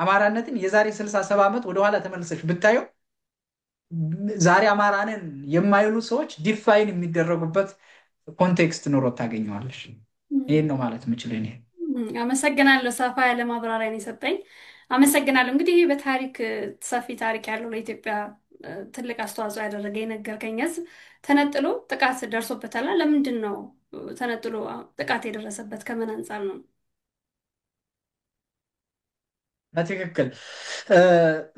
አማራነትን የዛሬ 60 70 ዓመት ወደኋላ ተመልሰሽ ብታየው ዛሬ አማራንን የማይሉ ሰዎች ዲፋይን የሚደረጉበት ኮንቴክስት ኖሮ ታገኘዋለሽ። ይሄን ነው ማለት የምችል እኔ። አመሰግናለሁ። ሰፋ ያለ ማብራሪያ ነው የሰጠኝ። አመሰግናለሁ። እንግዲህ በታሪክ ሰፊ ታሪክ ያለው ለኢትዮጵያ ትልቅ አስተዋጽኦ ያደረገ የነገርከኝ ህዝብ ተነጥሎ ጥቃት ደርሶበታል። ለምንድን ነው ተነጥሎ ጥቃት የደረሰበት? ከምን አንጻር ነው? በትክክል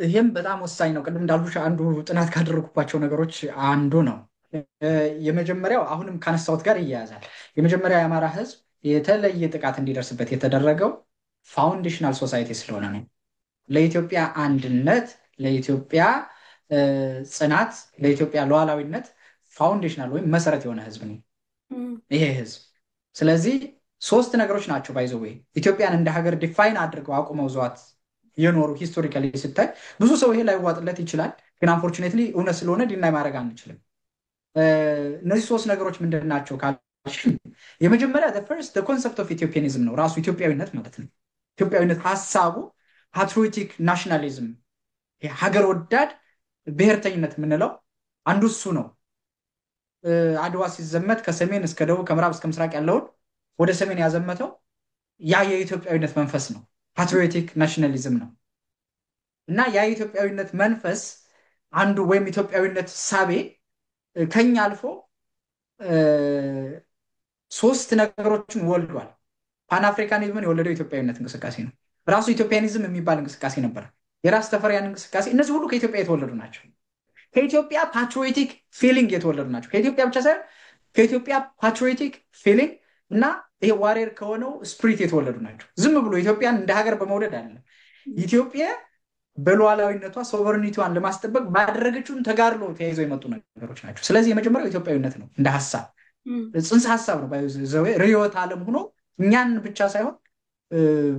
ይህም በጣም ወሳኝ ነው። ቅድም እንዳልኩሽ አንዱ ጥናት ካደረጉባቸው ነገሮች አንዱ ነው። የመጀመሪያው አሁንም ካነሳሁት ጋር ይያያዛል። የመጀመሪያው የአማራ ህዝብ የተለየ ጥቃት እንዲደርስበት የተደረገው ፋውንዴሽናል ሶሳይቲ ስለሆነ ነው። ለኢትዮጵያ አንድነት፣ ለኢትዮጵያ ጽናት፣ ለኢትዮጵያ ሉዓላዊነት ፋውንዴሽናል ወይም መሰረት የሆነ ህዝብ ነው ይሄ ህዝብ። ስለዚህ ሶስት ነገሮች ናቸው ባይዘው ኢትዮጵያን እንደ ሀገር ዲፋይን አድርገው አቁመው ዘዋት የኖሩ ሂስቶሪካሊ ስታይ ብዙ ሰው ይሄ ላይዋጥለት ይችላል፣ ግን አንፎርቹኔትሊ እውነት ስለሆነ ዲናይ ማድረግ አንችልም። እነዚህ ሶስት ነገሮች ምንድን ናቸው ካልሽ የመጀመሪያ ፈርስት ኮንሰፕት ኦፍ ኢትዮጵያኒዝም ነው። ራሱ ኢትዮጵያዊነት ማለት ነው። ኢትዮጵያዊነት ሀሳቡ ፓትሪዮቲክ ናሽናሊዝም፣ ሀገር ወዳድ ብሔርተኝነት የምንለው አንዱ እሱ ነው። አድዋ ሲዘመት ከሰሜን እስከ ደቡብ ከምዕራብ እስከ ምስራቅ ያለውን ወደ ሰሜን ያዘመተው ያ የኢትዮጵያዊነት መንፈስ ነው። ፓትሪዮቲክ ናሽናሊዝም ነው እና ያ የኢትዮጵያዊነት መንፈስ አንዱ ወይም ኢትዮጵያዊነት ሳቤ ከኛ አልፎ ሶስት ነገሮችን ወልዷል። ፓን አፍሪካኒዝምን የወለደው ኢትዮጵያዊነት እንቅስቃሴ ነው። ራሱ ኢትዮጵያኒዝም የሚባል እንቅስቃሴ ነበር፣ የራስ ተፈሪያን እንቅስቃሴ። እነዚህ ሁሉ ከኢትዮጵያ የተወለዱ ናቸው። ከኢትዮጵያ ፓትሪዮቲክ ፊሊንግ የተወለዱ ናቸው። ከኢትዮጵያ ብቻ ሳይሆን ከኢትዮጵያ ፓትሪዮቲክ ፊሊንግ እና ይሄ ዋሬር ከሆነው ስፕሪት የተወለዱ ናቸው። ዝም ብሎ ኢትዮጵያን እንደ ሀገር በመውደድ አለ። ኢትዮጵያ በሉዓላዊነቷ ሶቨርኒቲዋን ለማስጠበቅ ባደረገችውን ተጋድሎ ተያይዘው የመጡ ነገሮች ናቸው። ስለዚህ የመጀመሪያው ኢትዮጵያዊነት ነው። እንደ ሀሳብ ጽንሰ ሀሳብ ነው። ርዕዮተ ዓለም ሆኖ እኛን ብቻ ሳይሆን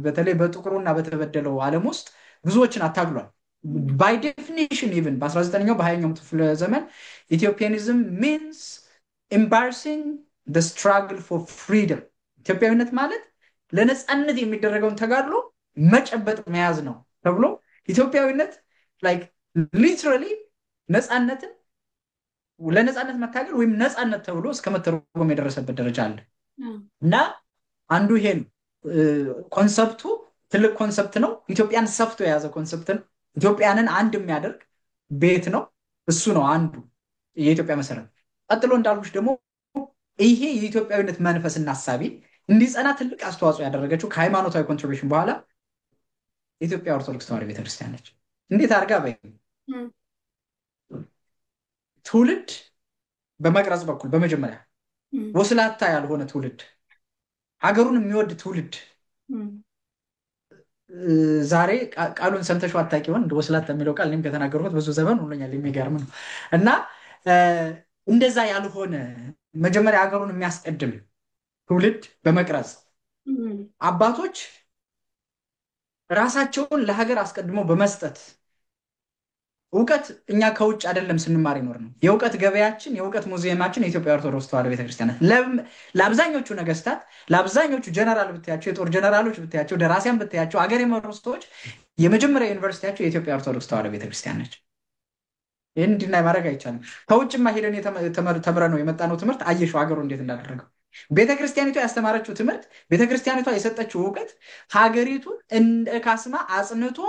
በተለይ በጥቁሩና በተበደለው ዓለም ውስጥ ብዙዎችን አታግሏል። ባይ ዴፊኒሽን ኢቭን በ19ኛው በ20ኛው ክፍለ ዘመን ኢትዮጵያኒዝም ሚንስ ኤምባርሲንግ the struggle for freedom። ኢትዮጵያዊነት ማለት ለነፃነት የሚደረገውን ተጋድሎ መጨበጥ መያዝ ነው ተብሎ ኢትዮጵያዊነት like literally ነፃነትን ለነፃነት መታገል ወይም ነፃነት ተብሎ እስከ መተርጎም የደረሰበት ደረጃ አለ እና አንዱ ይሄ ነው። ኮንሰፕቱ ትልቅ ኮንሰፕት ነው። ኢትዮጵያን ሰፍቶ የያዘ ኮንሰፕት ነው። ኢትዮጵያንን አንድ የሚያደርግ ቤት ነው። እሱ ነው አንዱ የኢትዮጵያ መሰረት። ቀጥሎ እንዳልኩሽ ደግሞ ይሄ የኢትዮጵያዊነት መንፈስና ሐሳቢ እንዲጸና ትልቅ አስተዋጽኦ ያደረገችው ከሃይማኖታዊ ኮንትሪቢዩሽን በኋላ የኢትዮጵያ ኦርቶዶክስ ተዋሕዶ ቤተክርስቲያን ነች። እንዴት አድርጋ ትውልድ በመቅረጽ በኩል በመጀመሪያ ወስላታ ያልሆነ ትውልድ፣ ሀገሩን የሚወድ ትውልድ። ዛሬ ቃሉን ሰምተሽው አታውቂ ይሆን? እንደ ወስላታ የሚለው ቃል እኔም ከተናገርኩት ብዙ ዘመን ሆኖኛል። የሚገርም ነው እና እንደዛ ያልሆነ መጀመሪያ ሀገሩን የሚያስቀድም ትውልድ በመቅረጽ አባቶች ራሳቸውን ለሀገር አስቀድመው በመስጠት እውቀት እኛ ከውጭ አይደለም ስንማር ይኖር ነው። የእውቀት ገበያችን የእውቀት ሙዚየማችን የኢትዮጵያ ኦርቶዶክስ ተዋሕዶ ቤተክርስቲያን ናት። ለአብዛኞቹ ነገስታት፣ ለአብዛኞቹ ጀነራል ብታያቸው፣ የጦር ጀነራሎች ብታያቸው፣ ደራሲያን ብታያቸው፣ አገር የመሩ ሰዎች የመጀመሪያ ዩኒቨርሲቲያቸው የኢትዮጵያ ኦርቶዶክስ ተዋሕዶ ቤተክርስቲያን ነች። ይህን እንዲናይ ማድረግ አይቻልም። ከውጭማ ሄደን ተምረ ነው የመጣነው ትምህርት አየሽው ሀገሩ እንዴት እንዳደረገው። ቤተክርስቲያኒቷ ያስተማረችው ትምህርት፣ ቤተክርስቲያኒቷ የሰጠችው እውቀት ሀገሪቱን እንደ ካስማ አጽንቶ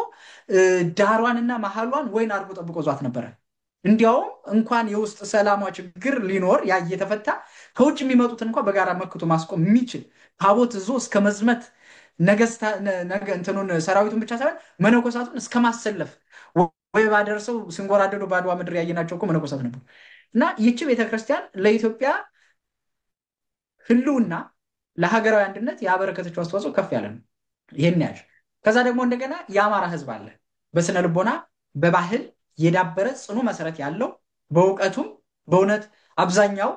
ዳሯንና መሀሏን ወይን አድርጎ ጠብቆ ዟት ነበረ። እንዲያውም እንኳን የውስጥ ሰላሟ ችግር ሊኖር ያ እየተፈታ ከውጭ የሚመጡትን እንኳን በጋራ መክቶ ማስቆም የሚችል ታቦት ይዞ እስከ መዝመት እንትኑን ሰራዊቱን ብቻ ሳይሆን መነኮሳቱን እስከ ማሰለፍ ወይ ባደርሰው ሲንጎራደዱ በአድዋ ምድር ያየናቸው እኮ መነኮሳት ነበሩ። እና ይቺ ቤተክርስቲያን ለኢትዮጵያ ህልውና ለሀገራዊ አንድነት ያበረከተችው አስተዋጽኦ ከፍ ያለ ነው። ይሄን ያዥ። ከዛ ደግሞ እንደገና የአማራ ህዝብ አለ፣ በስነ ልቦና በባህል የዳበረ ጽኑ መሰረት ያለው በእውቀቱም በእውነት አብዛኛው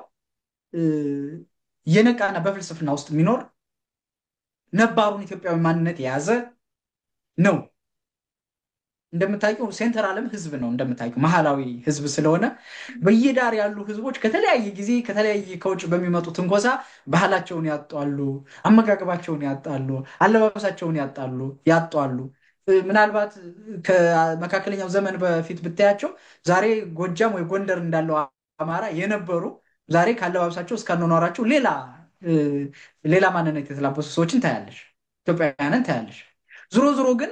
የነቃና በፍልስፍና ውስጥ የሚኖር ነባሩን ኢትዮጵያዊ ማንነት የያዘ ነው። እንደምታውቂው ሴንትራልም ህዝብ ነው። እንደምታውቂው መሀላዊ ህዝብ ስለሆነ በየዳር ያሉ ህዝቦች ከተለያየ ጊዜ ከተለያየ ከውጭ በሚመጡ ትንኮሳ ባህላቸውን ያጣሉ፣ አመጋገባቸውን ያጣሉ፣ አለባበሳቸውን ያጣሉ። ምናልባት ከመካከለኛው ዘመን በፊት ብታያቸው ዛሬ ጎጃም ወይ ጎንደር እንዳለው አማራ የነበሩ ዛሬ ካለባበሳቸው እስካኗኗራቸው ሌላ ማንነት የተላበሱ ሰዎችን ታያለሽ፣ ኢትዮጵያውያንን ታያለሽ። ዞሮ ዞሮ ግን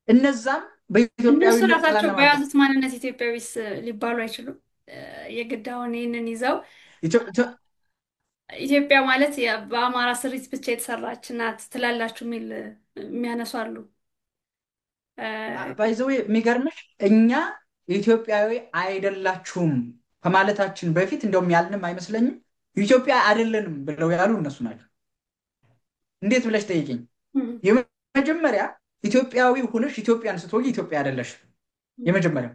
እነዛም እነሱ በኢትዮጵያዊነት ራሳቸው ጥላና ማዕቀፍ በያዙት ማንነት ኢትዮጵያዊስ ሊባሉ አይችሉም። የግድ አሁን ይህንን ይዘው ኢትዮጵያ ማለት በአማራ ስሪት ብቻ የተሰራች ናት ትላላችሁ የሚል የሚያነሱ አሉ። ባይዘዌ የሚገርምሽ እኛ ኢትዮጵያዊ አይደላችሁም ከማለታችን በፊት እንደውም ያልንም አይመስለኝም ኢትዮጵያ አይደለንም ብለው ያሉ እነሱ ናቸው። እንዴት ብለሽ ጠይቅኝ። የመጀመሪያ ኢትዮጵያዊ ሁነሽ ኢትዮጵያን ስትወጊ ኢትዮጵያ አይደለሽ። የመጀመሪያው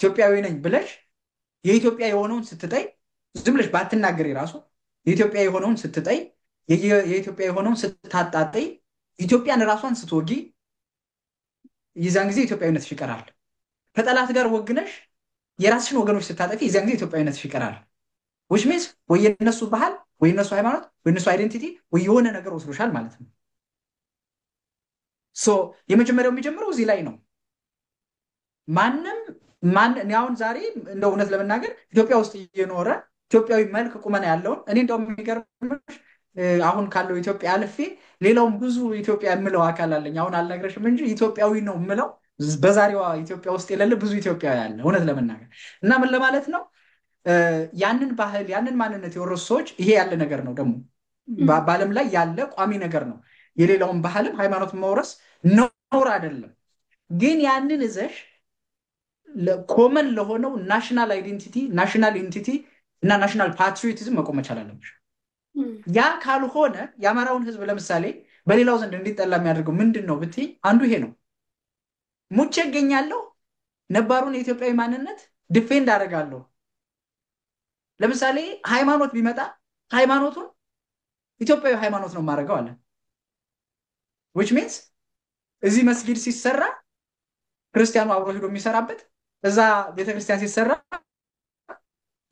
ኢትዮጵያዊ ነኝ ብለሽ የኢትዮጵያ የሆነውን ስትጠይ ዝም ብለሽ ባትናገሪ ራሱ የኢትዮጵያ የሆነውን ስትጠይ የኢትዮጵያ የሆነውን ስታጣጠይ ኢትዮጵያን ራሷን ስትወጊ የዛን ጊዜ ኢትዮጵያዊነትሽ ይቀራል። ከጠላት ጋር ወግነሽ የራስሽን ወገኖች ስታጠፊ የዛን ጊዜ ኢትዮጵያዊነትሽ ይቀራል። which means ወይ የነሱ ባህል ወይ የነሱ ሃይማኖት ወይ የነሱ አይደንቲቲ ወይ የሆነ ነገር ወስዶሻል ማለት ነው። ሶ የመጀመሪያው የሚጀምረው እዚህ ላይ ነው። እኔ አሁን ዛሬ እንደው እውነት ለመናገር ኢትዮጵያ ውስጥ እየኖረ ኢትዮጵያዊ መልክ ቁመና ያለውን እኔ እንደውም የሚገርምሽ አሁን ካለው ኢትዮጵያ አልፌ ሌላውን ብዙ ኢትዮጵያ የምለው አካል አለኝ። አሁን አልነግረሽም እንጂ ኢትዮጵያዊ ነው የምለው በዛሬዋ ኢትዮጵያ ውስጥ የሌለ ብዙ ኢትዮጵያዊ አለ እውነት ለመናገር እና ምን ለማለት ነው ያንን ባህል ያንን ማንነት የወረሱ ሰዎች ይሄ ያለ ነገር ነው። ደግሞ በዓለም ላይ ያለ ቋሚ ነገር ነው። የሌላውን ባህልም ሃይማኖት መውረስ ነውር አይደለም። ግን ያንን እዘሽ ኮመን ለሆነው ናሽናል አይዴንቲቲ ናሽናል ኢንቲቲ እና ናሽናል ፓትሪዮቲዝም መቆም መቻል አለብሽ። ያ ካልሆነ የአማራውን ህዝብ ለምሳሌ በሌላው ዘንድ እንዲጠላ የሚያደርገው ምንድን ነው ብትይ አንዱ ይሄ ነው። ሙቼ እገኛለሁ፣ ነባሩን የኢትዮጵያዊ ማንነት ዲፌንድ አደርጋለሁ። ለምሳሌ ሃይማኖት ቢመጣ ሃይማኖቱን ኢትዮጵያዊ ሃይማኖት ነው የማደርገው አለ። which means እዚህ መስጊድ ሲሰራ ክርስቲያኑ አብሮ ሄዶ የሚሰራበት፣ እዛ ቤተክርስቲያን ሲሰራ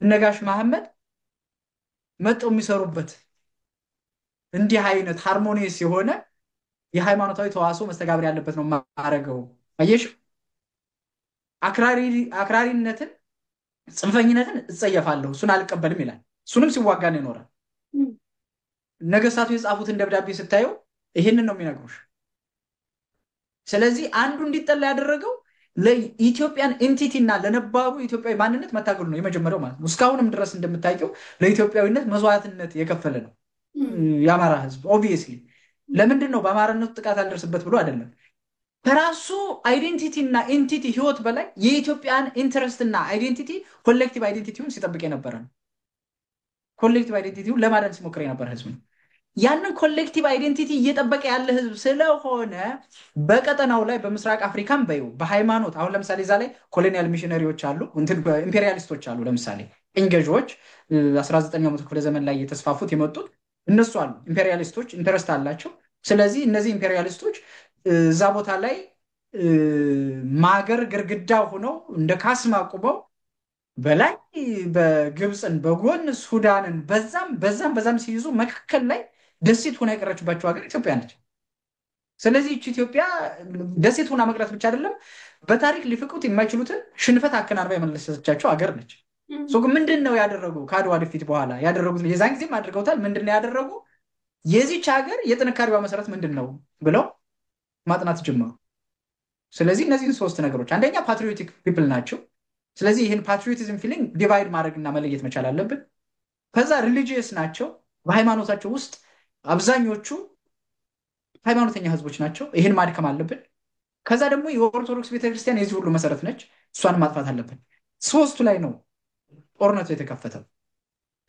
ነጋሽ መሐመድ መጥተው የሚሰሩበት እንዲህ አይነት ሃርሞኒየስ የሆነ የሃይማኖታዊ ተዋስኦ መስተጋብር ያለበት ነው የማደርገው። አየሽ፣ አክራሪነትን ጽንፈኝነትን እጸየፋለሁ፣ እሱን አልቀበልም ይላል። እሱንም ሲዋጋ ነው ይኖራል። ነገስታቱ የጻፉትን ደብዳቤ ስታየው ይሄንን ነው የሚነግሩሽ። ስለዚህ አንዱ እንዲጠላ ያደረገው ለኢትዮጵያን ኤንቲቲ እና ለነባሩ ኢትዮጵያዊ ማንነት መታገሉ ነው የመጀመሪያው ማለት ነው። እስካሁንም ድረስ እንደምታውቂው ለኢትዮጵያዊነት መስዋዕትነት የከፈለ ነው የአማራ ህዝብ። ኦብቪየስሊ ለምንድን ነው በአማራነቱ ጥቃት አልደርስበት ብሎ አይደለም። ከራሱ አይዴንቲቲ እና ኤንቲቲ ህይወት በላይ የኢትዮጵያን ኢንተረስት እና አይዴንቲቲ ኮሌክቲቭ አይዴንቲቲውን ሲጠብቅ የነበረ ነው። ኮሌክቲቭ አይዴንቲቲውን ለማዳን ሲሞክር የነበረ ህዝብ ነው። ያንን ኮሌክቲቭ አይዴንቲቲ እየጠበቀ ያለ ህዝብ ስለሆነ በቀጠናው ላይ በምስራቅ አፍሪካም በይው በሃይማኖት አሁን ለምሳሌ እዛ ላይ ኮሎኒያል ሚሽነሪዎች አሉ፣ ኢምፔሪያሊስቶች አሉ። ለምሳሌ ቅኝ ገዢዎች 19ኛው መቶ ክፍለ ዘመን ላይ የተስፋፉት የመጡት እነሱ አሉ። ኢምፔሪያሊስቶች ኢንተረስት አላቸው። ስለዚህ እነዚህ ኢምፔሪያሊስቶች እዛ ቦታ ላይ ማገር ግርግዳ ሆነው እንደ ካስማ ቁመው በላይ በግብፅን በጎን ሱዳንን በዛም ሲይዙ መካከል ላይ ደሴት ሆና የቀረችባቸው ሀገር ኢትዮጵያ ነች። ስለዚህ ኢትዮጵያ ደሴት ሆና መቅረት ብቻ አይደለም፣ በታሪክ ሊፍቁት የማይችሉትን ሽንፈት አከናንባ የመለሰቻቸው ሀገር ነች። ግን ምንድን ነው ያደረጉ? ከአድዋ ድፊት በኋላ ያደረጉት የዛን ጊዜም አድርገውታል። ምንድን ነው ያደረጉ? የዚች ሀገር የጥንካሬዋ መሰረት ምንድን ነው ብለው ማጥናት ጀመሩ። ስለዚህ እነዚህን ሶስት ነገሮች አንደኛ ፓትሪዮቲክ ፒፕል ናቸው። ስለዚህ ይህን ፓትሪዮቲዝም ፊሊንግ ዲቫይድ ማድረግና መለየት መቻል አለብን። ከዛ ሪሊጂየስ ናቸው። በሃይማኖታቸው ውስጥ አብዛኞቹ ሃይማኖተኛ ህዝቦች ናቸው። ይህን ማድከም አለብን። ከዛ ደግሞ የኦርቶዶክስ ቤተክርስቲያን የዚህ ሁሉ መሰረት ነች። እሷን ማጥፋት አለብን። ሶስቱ ላይ ነው ጦርነቱ የተከፈተው።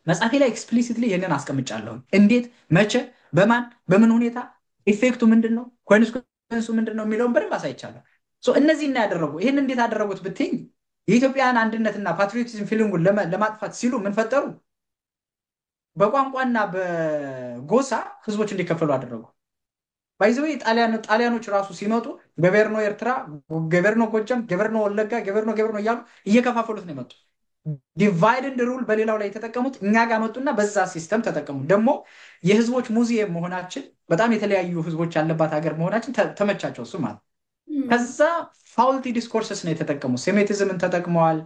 መጽሐፌ ላይ ኤክስፕሊሲትሊ ይህንን አስቀምጫለሁ። እንዴት፣ መቼ፣ በማን በምን ሁኔታ፣ ኢፌክቱ ምንድን ነው፣ ኮንስኮንሱ ምንድን ነው የሚለውን በደንብ አሳይቻለሁ። እነዚህ እና ያደረጉ ይህን እንዴት አደረጉት ብትኝ የኢትዮጵያን አንድነትና ፓትሪዮቲዝም ፊሊንጉን ለማጥፋት ሲሉ ምን ፈጠሩ? በቋንቋና በጎሳ ህዝቦች እንዲከፈሉ አደረጉ። ባይዘዌ ጣሊያኖች ራሱ ሲመጡ ገቨርኖ ኤርትራ፣ ገቨርኖ ጎጃም፣ ገቨርኖ ወለጋ፣ ገቨርኖ እያሉ እየከፋፈሉት ነው የመጡ። ዲቫይድ ኤንድ ሩል በሌላው ላይ የተጠቀሙት እኛ ጋር መጡና በዛ ሲስተም ተጠቀሙ። ደግሞ የህዝቦች ሙዚየም መሆናችን በጣም የተለያዩ ህዝቦች ያለባት ሀገር መሆናችን ተመቻቸው። እሱ ማለት ከዛ ፋውልቲ ዲስኮርስስ ነው የተጠቀሙት። ሴሜቲዝምን ተጠቅመዋል፣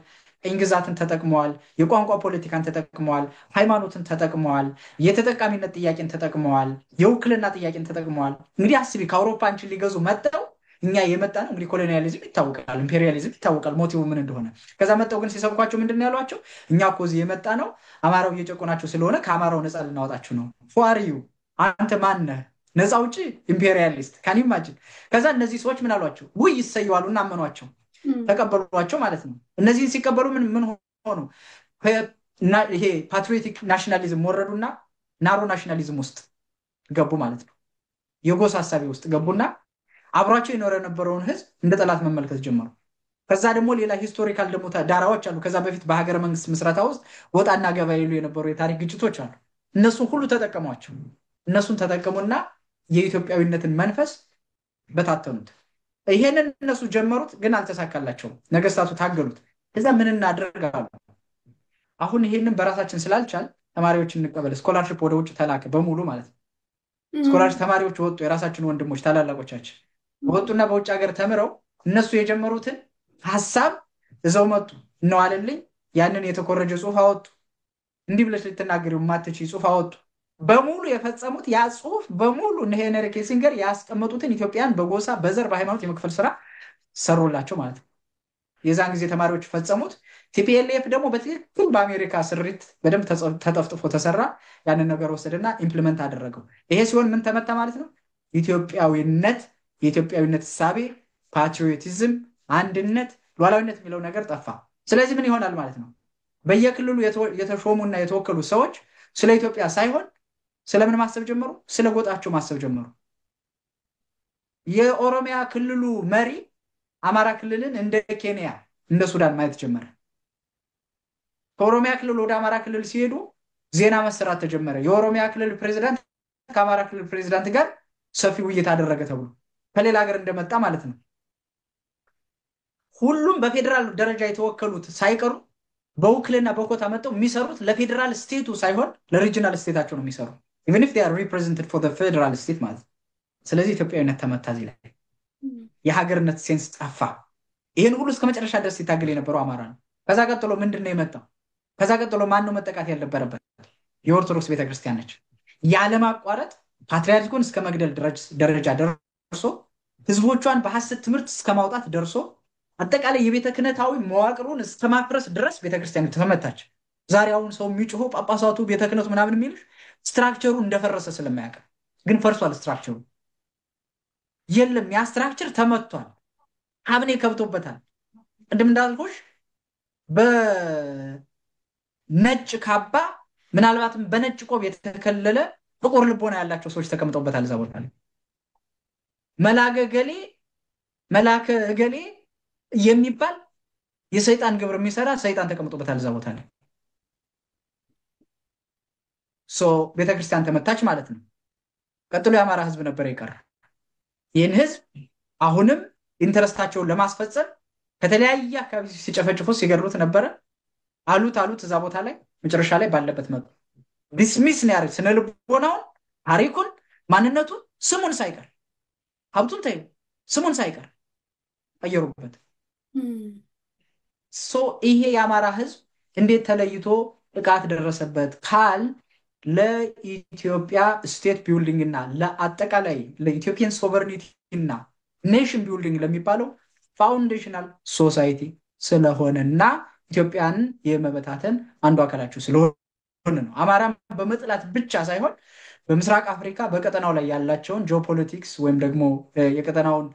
ቅኝ ግዛትን ተጠቅመዋል፣ የቋንቋ ፖለቲካን ተጠቅመዋል፣ ሃይማኖትን ተጠቅመዋል፣ የተጠቃሚነት ጥያቄን ተጠቅመዋል፣ የውክልና ጥያቄን ተጠቅመዋል። እንግዲህ አስቢ፣ ከአውሮፓ አንቺን ሊገዙ መጥተው እኛ የመጣ ነው እንግዲህ ኮሎኒያሊዝም ይታወቃል፣ ኢምፔሪያሊዝም ይታወቃል፣ ሞቲቭ ምን እንደሆነ። ከዛ መጠው ግን ሲሰብኳቸው ምንድን ነው ያሏቸው? እኛ እኮ እዚህ የመጣ ነው አማራው እየጨቆናቸው ስለሆነ ከአማራው ነፃ ልናወጣችሁ ነው። ፏሪዩ አንተ ማነህ? ነፃ ውጭ ኢምፔሪያሊስት ካን ኢማጂን። ከዛ እነዚህ ሰዎች ምን አሏቸው? ውይ ይሰየዋሉ እና አመኗቸው፣ ተቀበሏቸው ማለት ነው። እነዚህን ሲቀበሉ ምን ሆኑ? ይሄ ፓትሪዮቲክ ናሽናሊዝም ወረዱና ናሮ ናሽናሊዝም ውስጥ ገቡ ማለት ነው። የጎሳ ሀሳቢ ውስጥ ገቡና አብሯቸው የኖረ የነበረውን ህዝብ እንደ ጠላት መመልከት ጀመሩ። ከዛ ደግሞ ሌላ ሂስቶሪካል ደግሞ ዳራዎች አሉ። ከዛ በፊት በሀገረ መንግስት ምስረታ ውስጥ ወጣና ገባ ይሉ የነበሩ የታሪክ ግጭቶች አሉ። እነሱን ሁሉ ተጠቀሟቸው። እነሱን ተጠቀሙና የኢትዮጵያዊነትን መንፈስ በታተኑት። ይሄንን እነሱ ጀመሩት፣ ግን አልተሳካላቸውም። ነገስታቱ ታገሉት። ከዛ ምን እናድርግ አሉ። አሁን ይሄንን በራሳችን ስላልቻል ተማሪዎች እንቀበል። ስኮላርሽፕ ወደ ውጭ ተላከ በሙሉ ማለት ነው። ስኮላርሽፕ ተማሪዎች ወጡ። የራሳችን ወንድሞች ታላላቆቻችን ወጡና በውጭ ሀገር ተምረው እነሱ የጀመሩትን ሀሳብ እዘው መጡ። እነዋለልኝ ያንን የተኮረጀ ጽሁፍ አወጡ። እንዲህ ብለሽ ልትናገሪው የማትችይ ጽሁፍ አወጡ። በሙሉ የፈጸሙት ያ ጽሁፍ በሙሉ እነ ሄነሪ ኪሲንገር ያስቀመጡትን ኢትዮጵያን በጎሳ በዘር በሃይማኖት የመክፈል ስራ ሰሩላቸው ማለት ነው። የዛን ጊዜ ተማሪዎች ፈጸሙት። ቲፒኤልኤፍ ደግሞ በትክክል በአሜሪካ ስሪት በደንብ ተጠፍጥፎ ተሰራ። ያንን ነገር ወሰደና ኢምፕሊመንት አደረገው። ይሄ ሲሆን ምን ተመታ ማለት ነው? ኢትዮጵያዊነት፣ የኢትዮጵያዊነት እሳቤ፣ ፓትሪዮቲዝም፣ አንድነት፣ ሉዓላዊነት የሚለው ነገር ጠፋ። ስለዚህ ምን ይሆናል ማለት ነው? በየክልሉ የተሾሙና የተወከሉ ሰዎች ስለ ኢትዮጵያ ሳይሆን ስለምን ማሰብ ጀመሩ? ስለ ጎጣቸው ማሰብ ጀመሩ። የኦሮሚያ ክልሉ መሪ አማራ ክልልን እንደ ኬንያ እንደ ሱዳን ማየት ጀመረ። ከኦሮሚያ ክልል ወደ አማራ ክልል ሲሄዱ ዜና መሰራት ተጀመረ። የኦሮሚያ ክልል ፕሬዚዳንት ከአማራ ክልል ፕሬዚዳንት ጋር ሰፊ ውይይት አደረገ ተብሎ ከሌላ ሀገር እንደመጣ ማለት ነው። ሁሉም በፌዴራል ደረጃ የተወከሉት ሳይቀሩ በውክልና በኮታ መጥተው የሚሰሩት ለፌዴራል ስቴቱ ሳይሆን ለሪጂናል ስቴታቸው ነው የሚሰሩ even if they are represented for the federal state ማለት ነው። ስለዚህ ኢትዮጵያዊነት ተመታ። እዚህ ላይ የሀገርነት ሴንስ ጠፋ። ይህን ሁሉ እስከ መጨረሻ ድረስ ሲታገል የነበረው አማራ ነው። ከዛ ቀጥሎ ምንድን ነው የመጣው? ከዛ ቀጥሎ ማን ነው መጠቃት ያልነበረበት? የኦርቶዶክስ ቤተክርስቲያን ነች። ያለማቋረጥ ፓትሪያርኩን እስከ መግደል ደረጃ ደርሶ ህዝቦቿን በሐሰት ትምህርት እስከ ማውጣት ደርሶ አጠቃላይ የቤተ ክህነታዊ መዋቅሩን እስከ ማፍረስ ድረስ ቤተክርስቲያን ተመታች። ዛሬ አሁን ሰው የሚጮኸው ጳጳሳቱ ቤተ ክህነቱ ምናምን የሚልሽ ስትራክቸሩ እንደፈረሰ ስለማያውቅ፣ ግን ፈርሷል። ስትራክቸሩ የለም። ያ ስትራክቸር ተመቷል። ካቢኔ ከብቶበታል። ቅድም እንዳልኩሽ በነጭ ካባ ምናልባትም በነጭ ቆብ የተከለለ ጥቁር ልቦና ያላቸው ሰዎች ተቀምጠውበታል እዛ ቦታ ላይ። መላከ እገሌ የሚባል የሰይጣን ግብር የሚሰራ ሰይጣን ተቀምጦበታል እዛ ቦታ ላይ። ቤተክርስቲያን ተመታች ማለት ነው። ቀጥሎ የአማራ ህዝብ ነበር የቀረ። ይህን ህዝብ አሁንም ኢንተረስታቸውን ለማስፈጸም ከተለያየ አካባቢ ሲጨፈጭፉ ሲገድሉት ነበረ። አሉት እዛ ቦታ ላይ መጨረሻ ላይ ባለበት መጡ። ዲስሚስ ነው ያደረግ ስነ ልቦናውን፣ ታሪኩን፣ ማንነቱን፣ ስሙን ሳይቀር ሀብቱን ታዩ ስሙን ሳይቀር ቀየሩበት። ይሄ የአማራ ህዝብ እንዴት ተለይቶ ጥቃት ደረሰበት ካል ለኢትዮጵያ ስቴት ቢልዲንግ እና ለአጠቃላይ ለኢትዮጵያን ሶቨርኒቲ እና ኔሽን ቢልዲንግ ለሚባለው ፋውንዴሽናል ሶሳይቲ ስለሆነና ኢትዮጵያን የመበታተን አንዱ አካላቸው ስለሆነ ነው። አማራም በመጥላት ብቻ ሳይሆን በምስራቅ አፍሪካ በቀጠናው ላይ ያላቸውን ጂኦፖለቲክስ ወይም ደግሞ የቀጠናውን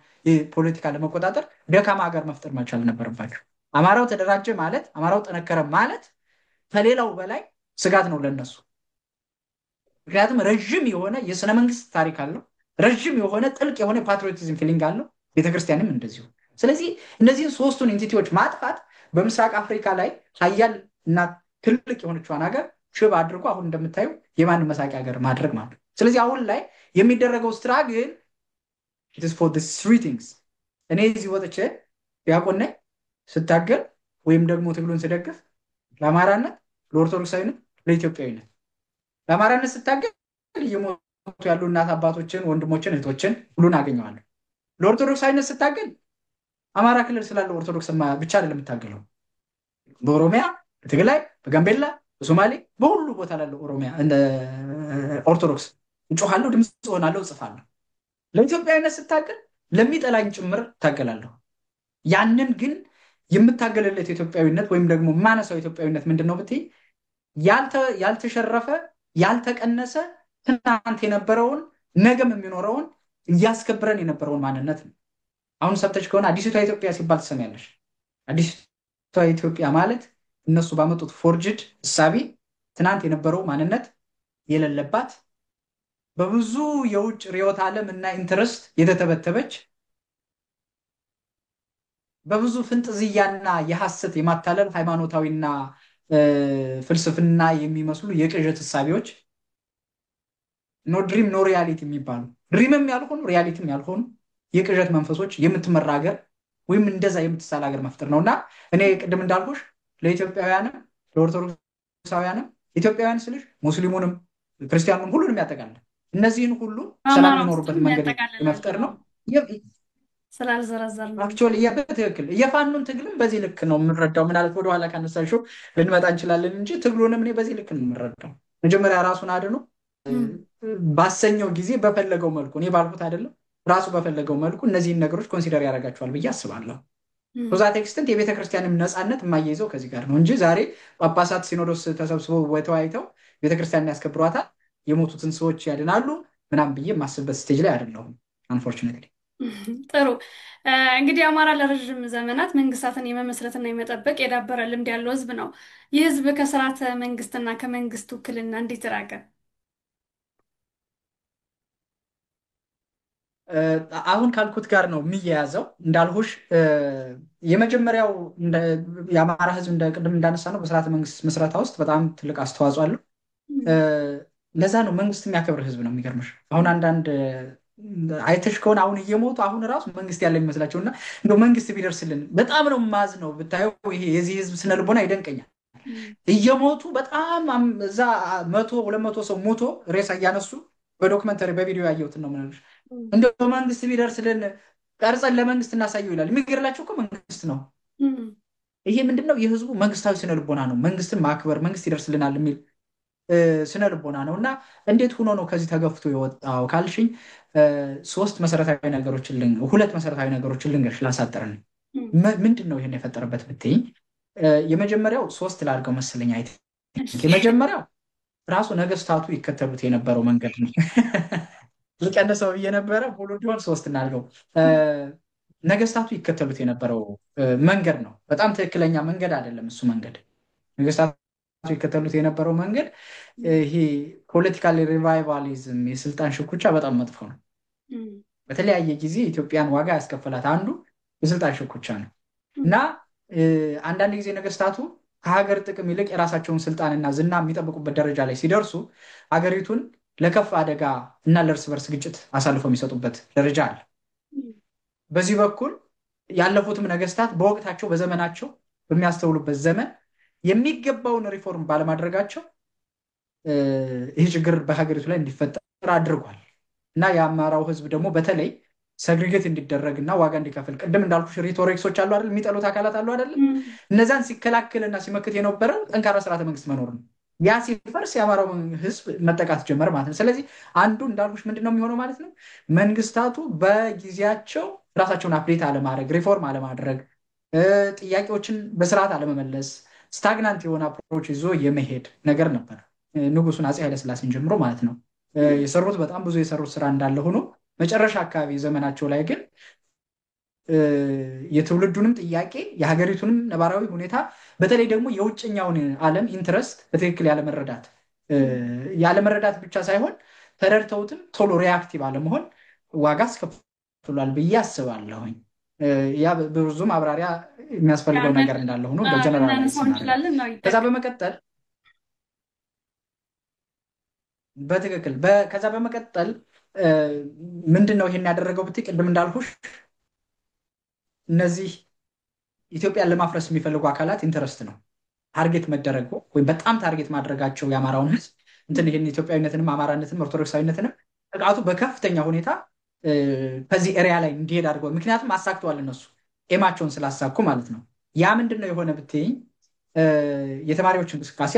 ፖለቲካ ለመቆጣጠር ደካማ ሀገር መፍጠር መቻል ነበረባቸው። አማራው ተደራጀ ማለት፣ አማራው ጠነከረ ማለት ከሌላው በላይ ስጋት ነው ለነሱ። ምክንያቱም ረዥም የሆነ የስነ መንግስት ታሪክ አለው፣ ረዥም የሆነ ጥልቅ የሆነ ፓትሪዮቲዝም ፊሊንግ አለው። ቤተክርስቲያንም እንደዚሁ። ስለዚህ እነዚህን ሶስቱን ኢንቲቲዎች ማጥፋት በምስራቅ አፍሪካ ላይ ሀያል እና ትልቅ የሆነችዋን ሀገር ሽብ አድርጎ አሁን እንደምታዩ የማንም መሳቂያ ሀገር ማድረግ ማለት ነው። ስለዚህ አሁን ላይ የሚደረገው ስትራግል it is for these three things። እኔ እዚህ ወጥቼ ዲያቆን ነኝ ስታገል ወይም ደግሞ ትግሉን ስደግፍ ለአማራነት፣ ለኦርቶዶክሳዊነት፣ ለኢትዮጵያዊነት። ለአማራነት ስታገል እየሞቱ ያሉ እናት አባቶችን፣ ወንድሞችን፣ እህቶችን ሁሉን አገኘዋለሁ። ለኦርቶዶክሳዊነት ስታገል አማራ ክልል ስላለው ኦርቶዶክስ ብቻ አይደለም የምታገለው። በኦሮሚያ፣ በትግራይ፣ በጋምቤላ፣ በሶማሌ በሁሉ ቦታ ላለው ኦሮሚያ ኦርቶዶክስ እጮሃለሁ፣ ድምፅ ሆናለሁ፣ እጽፋለሁ። ለኢትዮጵያዊነት ስታገል ለሚጠላኝ ጭምር እታገላለሁ። ያንን ግን የምታገልለት ኢትዮጵያዊነት ወይም ደግሞ የማነሳው ኢትዮጵያዊነት ምንድን ነው ብትይ ያልተሸረፈ ያልተቀነሰ ትናንት የነበረውን ነገም የሚኖረውን እያስከብረን የነበረውን ማንነት ነው። አሁን ሰብተሽ ከሆነ አዲሲቷ ኢትዮጵያ ሲባል ትሰሚያለሽ። አዲሲቷ ኢትዮጵያ ማለት እነሱ ባመጡት ፎርጅድ እሳቤ ትናንት የነበረው ማንነት የሌለባት በብዙ የውጭ ርዕዮተ ዓለም እና ኢንትረስት የተተበተበች በብዙ ፍንጥዝያና የሐሰት የማታለል ሃይማኖታዊና ፍልስፍና የሚመስሉ የቅዠት እሳቤዎች ኖ ድሪም ኖ ሪያሊቲ የሚባሉ ድሪምም ያልሆኑ ሪያሊቲም ያልሆኑ የቅዠት መንፈሶች የምትመራ ሀገር ወይም እንደዛ የምትሳል ሀገር መፍጠር ነው። እና እኔ ቅድም እንዳልኩሽ ለኢትዮጵያውያንም ለኦርቶዶክሳውያንም ኢትዮጵያውያን ስልሽ ሙስሊሙንም ክርስቲያኑንም ሁሉንም ያጠቃልል እነዚህን ሁሉ ሰላም የሚኖሩበት መንገድ መፍጠር ነው። ስላልዘረዘር ነው አክቹዋሊ በትክክል የፋኑን ትግልም በዚህ ልክ ነው የምንረዳው። ምናልባት ወደኋላ ካነሳሽው ልንመጣ እንችላለን እንጂ ትግሉንም እኔ በዚህ ልክ ነው የምንረዳው። መጀመሪያ ራሱን አድኖ ባሰኘው ጊዜ በፈለገው መልኩ እኔ ባልኩት አይደለም ራሱ በፈለገው መልኩ እነዚህን ነገሮች ኮንሲደር ያደርጋቸዋል ብዬ አስባለሁ። ዛት ኤክስተንት የቤተክርስቲያንም ነፃነት የማያይዘው ከዚህ ጋር ነው እንጂ ዛሬ ጳጳሳት ሲኖዶስ ተሰብስበው ተወያይተው ቤተክርስቲያንን ያስከብሯታል፣ የሞቱትን ሰዎች ያድናሉ ምናምን ብዬ የማስብበት ስቴጅ ላይ አይደለሁም አንፎርቹኔትሊ። ጥሩ እንግዲህ አማራ ለረዥም ዘመናት መንግስታትን የመመስረትና የመጠበቅ የዳበረ ልምድ ያለው ህዝብ ነው። ይህ ህዝብ ከስርዓተ መንግስትና ከመንግስት ውክልና እንዴት ራቀ? አሁን ካልኩት ጋር ነው የሚያያዘው። እንዳልሁሽ የመጀመሪያው የአማራ ህዝብ ቅድም እንዳነሳ ነው በስርዓተ መንግስት ምስረታ ውስጥ በጣም ትልቅ አስተዋጽኦ አለው። ለዛ ነው መንግስት የሚያከብር ህዝብ ነው። የሚገርምሽ አሁን አንዳንድ አይተሽ ከሆነ አሁን እየሞቱ አሁን ራሱ መንግስት ያለ የሚመስላቸው እና እንደው መንግስት ቢደርስልን በጣም ነው ማዝ ነው ብታየው። ይሄ የዚህ ህዝብ ስነልቦና ይደንቀኛል። እየሞቱ በጣም እዛ 100-200 ሰው ሞቶ ሬሳ እያነሱ በዶክመንተሪ በቪዲዮ ያየሁትን ነው ምናልሽ እንደው መንግስት ቢደርስልን ቀርጸን ለመንግስት እናሳየው ይላል። የሚገርላቸው እኮ መንግስት ነው። ይሄ ምንድነው? የህዝቡ መንግስታዊ ስነልቦና ነው። መንግስትን ማክበር መንግስት ይደርስልናል የሚል ስነልቦና ነው። እና እንዴት ሆኖ ነው ከዚህ ተገፍቶ የወጣው ካልሽኝ ሁለት መሰረታዊ ነገሮችን ልንገርሽ ላሳጥርን። ምንድን ነው ይሄን የፈጠረበት ብትይኝ የመጀመሪያው 3 ላድርገው መሰለኝ። የመጀመሪያው ራሱ ነገስታቱ ይከተሉት የነበረው መንገድ ነው። ልቀንሰው ብዬ ነበረ ሙሉ እንዲሆን 3 እናድርገው። ነገስታቱ ይከተሉት የነበረው መንገድ ነው። በጣም ትክክለኛ መንገድ አይደለም እሱ መንገድ። ነገስታቱ ይከተሉት የነበረው መንገድ ይሄ ፖለቲካል ሪቫይቫሊዝም የስልጣን ሽኩቻ በጣም መጥፎ ነው። በተለያየ ጊዜ ኢትዮጵያን ዋጋ ያስከፈላት አንዱ የስልጣን ሽኩቻ ነው። እና አንዳንድ ጊዜ ነገስታቱ ከሀገር ጥቅም ይልቅ የራሳቸውን ስልጣንና ዝና የሚጠብቁበት ደረጃ ላይ ሲደርሱ ሀገሪቱን ለከፍ አደጋ እና ለእርስ በርስ ግጭት አሳልፈው የሚሰጡበት ደረጃ አለ። በዚህ በኩል ያለፉትም ነገስታት በወቅታቸው በዘመናቸው በሚያስተውሉበት ዘመን የሚገባውን ሪፎርም ባለማድረጋቸው ይህ ችግር በሀገሪቱ ላይ እንዲፈጠር አድርጓል። እና የአማራው ህዝብ ደግሞ በተለይ ሰግሪጌት እንዲደረግ እና ዋጋ እንዲከፍል ቅድም እንዳልኩሽ ሪቶሪክሶች አሉ አይደል? የሚጠሉት አካላት አሉ አይደል? እነዛን ሲከላከልና ሲመክት የነበረው ጠንካራ ስርዓተ መንግስት መኖር ነው። ያ ሲፈርስ የአማራው ህዝብ መጠቃት ጀመር ማለት ነው። ስለዚህ አንዱ እንዳልኩሽ ምንድነው የሚሆነው ማለት ነው? መንግስታቱ በጊዜያቸው ራሳቸውን አፕዴት አለማድረግ፣ ሪፎርም አለማድረግ፣ ጥያቄዎችን በስርዓት አለመመለስ፣ ስታግናንት የሆነ አፕሮች ይዞ የመሄድ ነገር ነበር። ንጉሱን አፄ ኃይለስላሴን ጀምሮ ማለት ነው የሰሩት በጣም ብዙ የሰሩት ስራ እንዳለ ሆኖ መጨረሻ አካባቢ ዘመናቸው ላይ ግን የትውልዱንም ጥያቄ የሀገሪቱንም ነባራዊ ሁኔታ በተለይ ደግሞ የውጭኛውን ዓለም ኢንትረስት በትክክል ያለመረዳት ብቻ ሳይሆን ተረድተውትም ቶሎ ሪያክቲቭ አለመሆን ዋጋ አስከፍሏል ብዬ አስባለሁኝ። ያ ብዙ ማብራሪያ የሚያስፈልገው ነገር እንዳለ ሆኖ በጀነራል ከዛ በመቀጠል በትክክል ከዛ በመቀጠል ምንድን ነው ይሄን ያደረገው ብትይ ቅድም እንዳልኩሽ እነዚህ ኢትዮጵያን ለማፍረስ የሚፈልጉ አካላት ኢንተረስት ነው ታርጌት መደረጉ ወይም በጣም ታርጌት ማድረጋቸው የአማራውን ህዝብ ይህን ኢትዮጵያዊነትንም አማራነትንም ኦርቶዶክሳዊነትንም ጥቃቱ በከፍተኛ ሁኔታ ከዚህ ኤሪያ ላይ እንዲሄድ አድርገው ምክንያቱም አሳክተዋል እነሱ ኤማቸውን ስላሳኩ ማለት ነው። ያ ምንድን ነው የሆነ ብትይኝ የተማሪዎች እንቅስቃሴ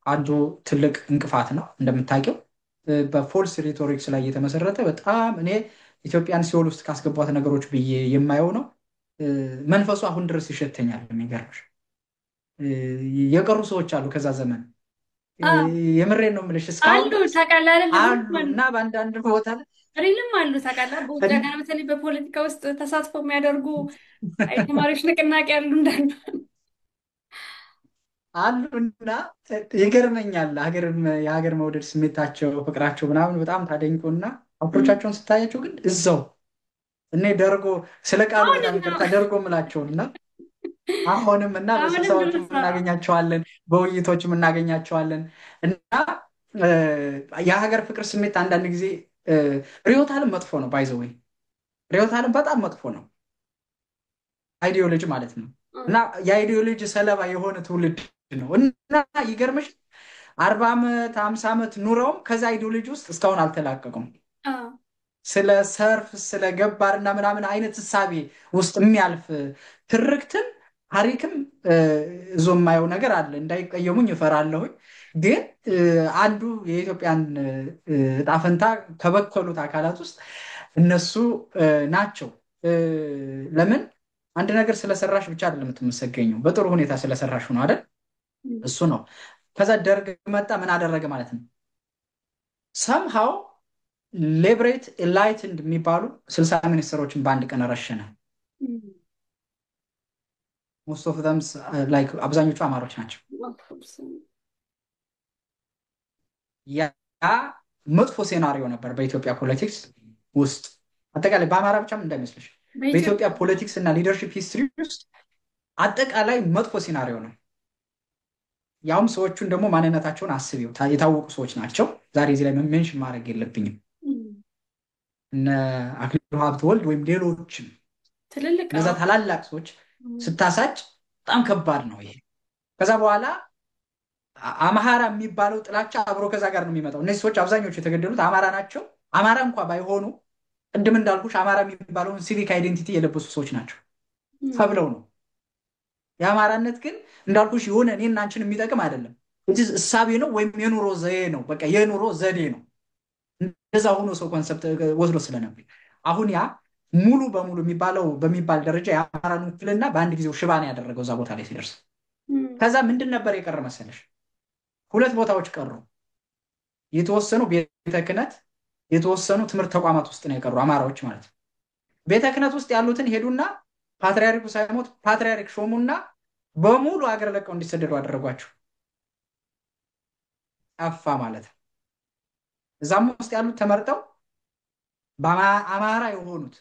አንዱ ትልቅ እንቅፋት ነው እንደምታውቂው በፎልስ ሪቶሪክስ ላይ የተመሰረተ በጣም እኔ ኢትዮጵያን ሲኦል ውስጥ ካስገቧት ነገሮች ብዬ የማየው ነው። መንፈሱ አሁን ድረስ ይሸተኛል። የሚገርምሽ የቀሩ ሰዎች አሉ ከዛ ዘመን የምሬን ነው የምልሽ እስካሁን አሉ ድረስ ታውቃለህ አይደል? አሉ እና በአንዳንድ ቦታ ላይ ሪልም አሉ ታውቃለህ። በውጭ ሀገር በተለይ በፖለቲካ ውስጥ ተሳትፎ የሚያደርጉ የተማሪዎች ንቅናቄ ያሉ እንዳሉ አሉና ይገርመኛል። የሀገር መውደድ ስሜታቸው፣ ፍቅራቸው ምናምን በጣም ታደንቁና አፕሮቻቸውን ስታያቸው ግን እዛው እኔ ደርጎ ስለ ቃሉ በጣም ይቅርታ ደርጎ ምላቸውና አሁንም እና በስብሰባዎች እናገኛቸዋለን፣ በውይይቶችም እናገኛቸዋለን እና የሀገር ፍቅር ስሜት አንዳንድ ጊዜ ርዕዮተ ዓለም መጥፎ ነው። ባይዘወይ ርዕዮተ ዓለም በጣም መጥፎ ነው። አይዲዮሎጂ ማለት ነው እና የአይዲዮሎጂ ሰለባ የሆነ ትውልድ ነው እና ይገርምሽ 40 ዓመት 50 ዓመት ኑረውም ከዛ አይዲዮሎጂ ውስጥ እስካሁን አልተላቀቁም። ስለ ሰርፍ ስለ ገባርና ምናምን አይነት እሳቤ ውስጥ የሚያልፍ ትርክትም ታሪክም እዞ የማየው ነገር አለ። እንዳይቀየሙኝ እፈራለሁኝ። ግን አንዱ የኢትዮጵያን ዕጣ ፈንታ ከበከሉት አካላት ውስጥ እነሱ ናቸው። ለምን አንድ ነገር ስለሰራሽ ብቻ አይደለም የምትመሰገኘው፣ በጥሩ ሁኔታ ስለሰራሽ ነው አይደል? እሱ ነው። ከዛ ደርግ መጣ፣ ምን አደረገ ማለት ነው? ሰምሃው ሌብሬት ኤንላይትንድ የሚባሉ 60 ሚኒስትሮችን በአንድ ቀን ረሸነ። ሞስት ኦፍ ዘም ላይክ አብዛኞቹ አማሮች ናቸው። ያ መጥፎ ሴናሪዮ ነበር በኢትዮጵያ ፖለቲክስ ውስጥ፣ አጠቃላይ በአማራ ብቻም እንዳይመስልሽ በኢትዮጵያ ፖለቲክስ እና ሊደርሺፕ ሂስትሪ ውስጥ አጠቃላይ መጥፎ ሲናሪዮ ነው። ያውም ሰዎቹን ደግሞ ማንነታቸውን አስቢው፣ የታወቁ ሰዎች ናቸው። ዛሬ እዚህ ላይ ሜንሽን ማድረግ የለብኝም። እነ አክሊሉ ሀብተወልድ ወይም ሌሎችም እነዛ ታላላቅ ሰዎች ስታሳጭ በጣም ከባድ ነው ይሄ። ከዛ በኋላ አማራ የሚባለው ጥላቻ አብሮ ከዛ ጋር ነው የሚመጣው። እነዚህ ሰዎች አብዛኞቹ የተገደሉት አማራ ናቸው። አማራ እንኳ ባይሆኑ ቅድም እንዳልኩሽ አማራ የሚባለውን ሲቪክ አይዴንቲቲ የለበሱ ሰዎች ናቸው ተብለው ነው። የአማራነት ግን እንዳልኩሽ የሆነ እኔና አንቺን የሚጠቅም አይደለም። እሳቤ ነው ወይም የኑሮ ዘዬ ነው። በቃ የኑሮ ዘዴ ነው። እንደዛ ሆኖ ሰው ኮንሰፕት ወስዶ ስለነበር አሁን ያ ሙሉ በሙሉ በሚባል ደረጃ የአማራን ውክልና በአንድ ጊዜው ሽባን ያደረገው እዛ ቦታ ላይ ሲደርስ። ከዛ ምንድን ነበር የቀረ መሰለሽ? 2 ቦታዎች ቀሩ። የተወሰኑ ቤተ ክህነት፣ የተወሰኑ ትምህርት ተቋማት ውስጥ ነው የቀሩ አማራዎች ማለት ነው። ቤተ ክህነት ውስጥ ያሉትን ሄዱና ፓትሪያርኩ ሳይሞት ፓትሪያርክ ሾሙና በሙሉ አገር ለቀው እንዲሰደዱ አደረጓቸው። ጠፋ ማለት ነው። እዛም ውስጥ ያሉት ተመርጠው በአማራ የሆኑት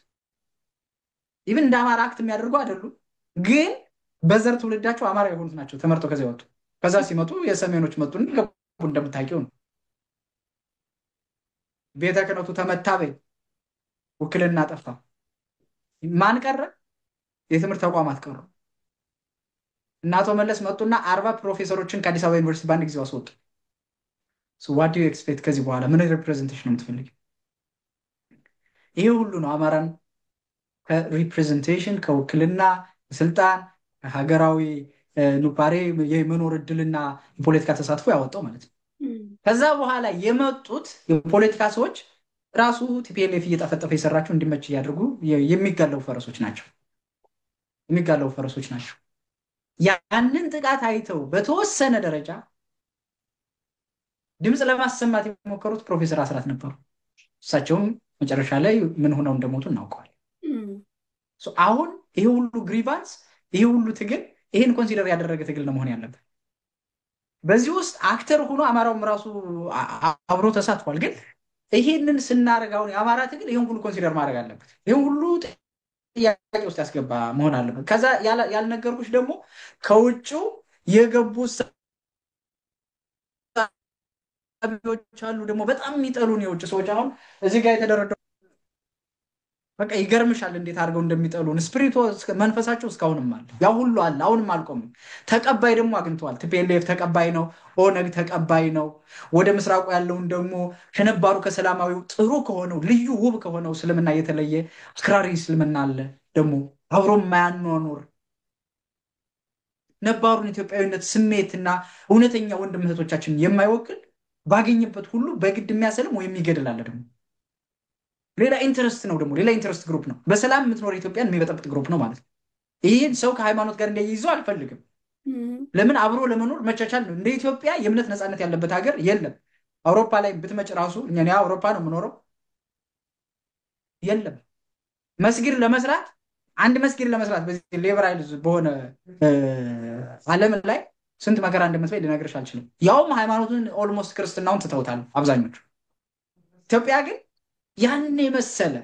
ኢቭን እንደ አማራ አክት የሚያደርጉ አይደሉም፣ ግን በዘር ትውልዳቸው አማራ የሆኑት ናቸው ተመርጠው ከዚያ ወጡ። ከዛ ሲመጡ የሰሜኖች መጡ እንደምታውቂው ነው። ቤተ ክህነቱ ተመታ፣ ውክልና ጠፋ። ማን ቀረ? የትምህርት ተቋማት ቀሩ። እና አቶ መለስ መጡና 40 ፕሮፌሰሮችን ከአዲስ አበባ ዩኒቨርሲቲ በአንድ ጊዜ አስወጡ። ዋት ዱ ዩ ኤክስፔክት? ከዚህ በኋላ ምን ሪፕሬዘንቴሽን ነው የምትፈልጊው? ይሄ ሁሉ ነው አማራን ከሪፕሬዘንቴሽን ከውክልና ስልጣን ከሀገራዊ ኑባሬ የመኖር እድልና የፖለቲካ ተሳትፎ ያወጣው ማለት ነው። ከዛ በኋላ የመጡት የፖለቲካ ሰዎች ራሱ ቲፒኤልኤፍ እየጠፈጠፈ የሰራቸው እንዲመች እያደርጉ የሚጋለው ፈረሶች ናቸው። ያንን ጥቃት አይተው በተወሰነ ደረጃ ድምፅ ለማሰማት የሞከሩት ፕሮፌሰር አስራት ነበሩ። እሳቸውም መጨረሻ ላይ ምን ሆነው እንደሞቱ እናውቀዋል። አሁን ይሄ ሁሉ ግሪቫንስ፣ ይሄ ሁሉ ትግል ይሄን ኮንሲደር ያደረገ ትግል ነው መሆን ያለበት። በዚህ ውስጥ አክተር ሆኖ አማራውም ራሱ አብሮ ተሳትፏል። ግን ይሄንን ስናደርግ አሁን የአማራ ትግል ይሄን ሁሉ ኮንሲደር ማድረግ አለበት። ይሄን ሁሉ ጥያቄ ውስጥ ያስገባ መሆን አለበት። ከዛ ያልነገርኩሽ ደግሞ ከውጭው የገቡ ሰዎች አሉ ደግሞ በጣም የሚጠሉን የውጭ ሰዎች። አሁን እዚህ ጋር የተደረደሩ በቃ ይገርምሻል እንዴት አድርገው እንደሚጠሉን። ስፒሪቱ መንፈሳቸው እስካሁንም አለ፣ ያው ሁሉ አለ፣ አሁንም አልቆምም። ተቀባይ ደግሞ አግኝተዋል። ቲፒኤልኤፍ ተቀባይ ነው፣ ኦነግ ተቀባይ ነው። ወደ ምስራቁ ያለውን ደግሞ ከነባሩ ከሰላማዊው ጥሩ ከሆነው ልዩ ውብ ከሆነው እስልምና የተለየ አክራሪ እስልምና አለ ደግሞ አብሮ የማያኗኑር ነባሩን ኢትዮጵያዊነት ስሜትና እውነተኛ ወንድም እህቶቻችንን የማይወክል ባገኘበት ሁሉ በግድ የሚያሰልም ወይም የሚገድል አለ። ደግሞ ሌላ ኢንተረስት ነው፣ ደግሞ ሌላ ኢንተረስት ግሩፕ ነው። በሰላም የምትኖር ኢትዮጵያን የሚበጠብጥ ግሩፕ ነው ማለት ነው። ይህን ሰው ከሃይማኖት ጋር እንዳይይዘው አልፈልግም። ለምን አብሮ ለመኖር መቻቻል ነው። እንደ ኢትዮጵያ የእምነት ነፃነት ያለበት ሀገር የለም። አውሮፓ ላይ ብትመጭ ራሱ እኛ አውሮፓ ነው የምኖረው፣ የለም መስጊድ ለመስራት አንድ መስጊድ ለመስራት በዚህ ሊበራል በሆነ ዓለም ላይ ስንት መከራ እንደምትበይ ልነግርሽ አልችልም። ያውም ሃይማኖቱን ኦልሞስት ክርስትናውን ትተውታል አብዛኞቹ። ኢትዮጵያ ግን ያን የመሰለ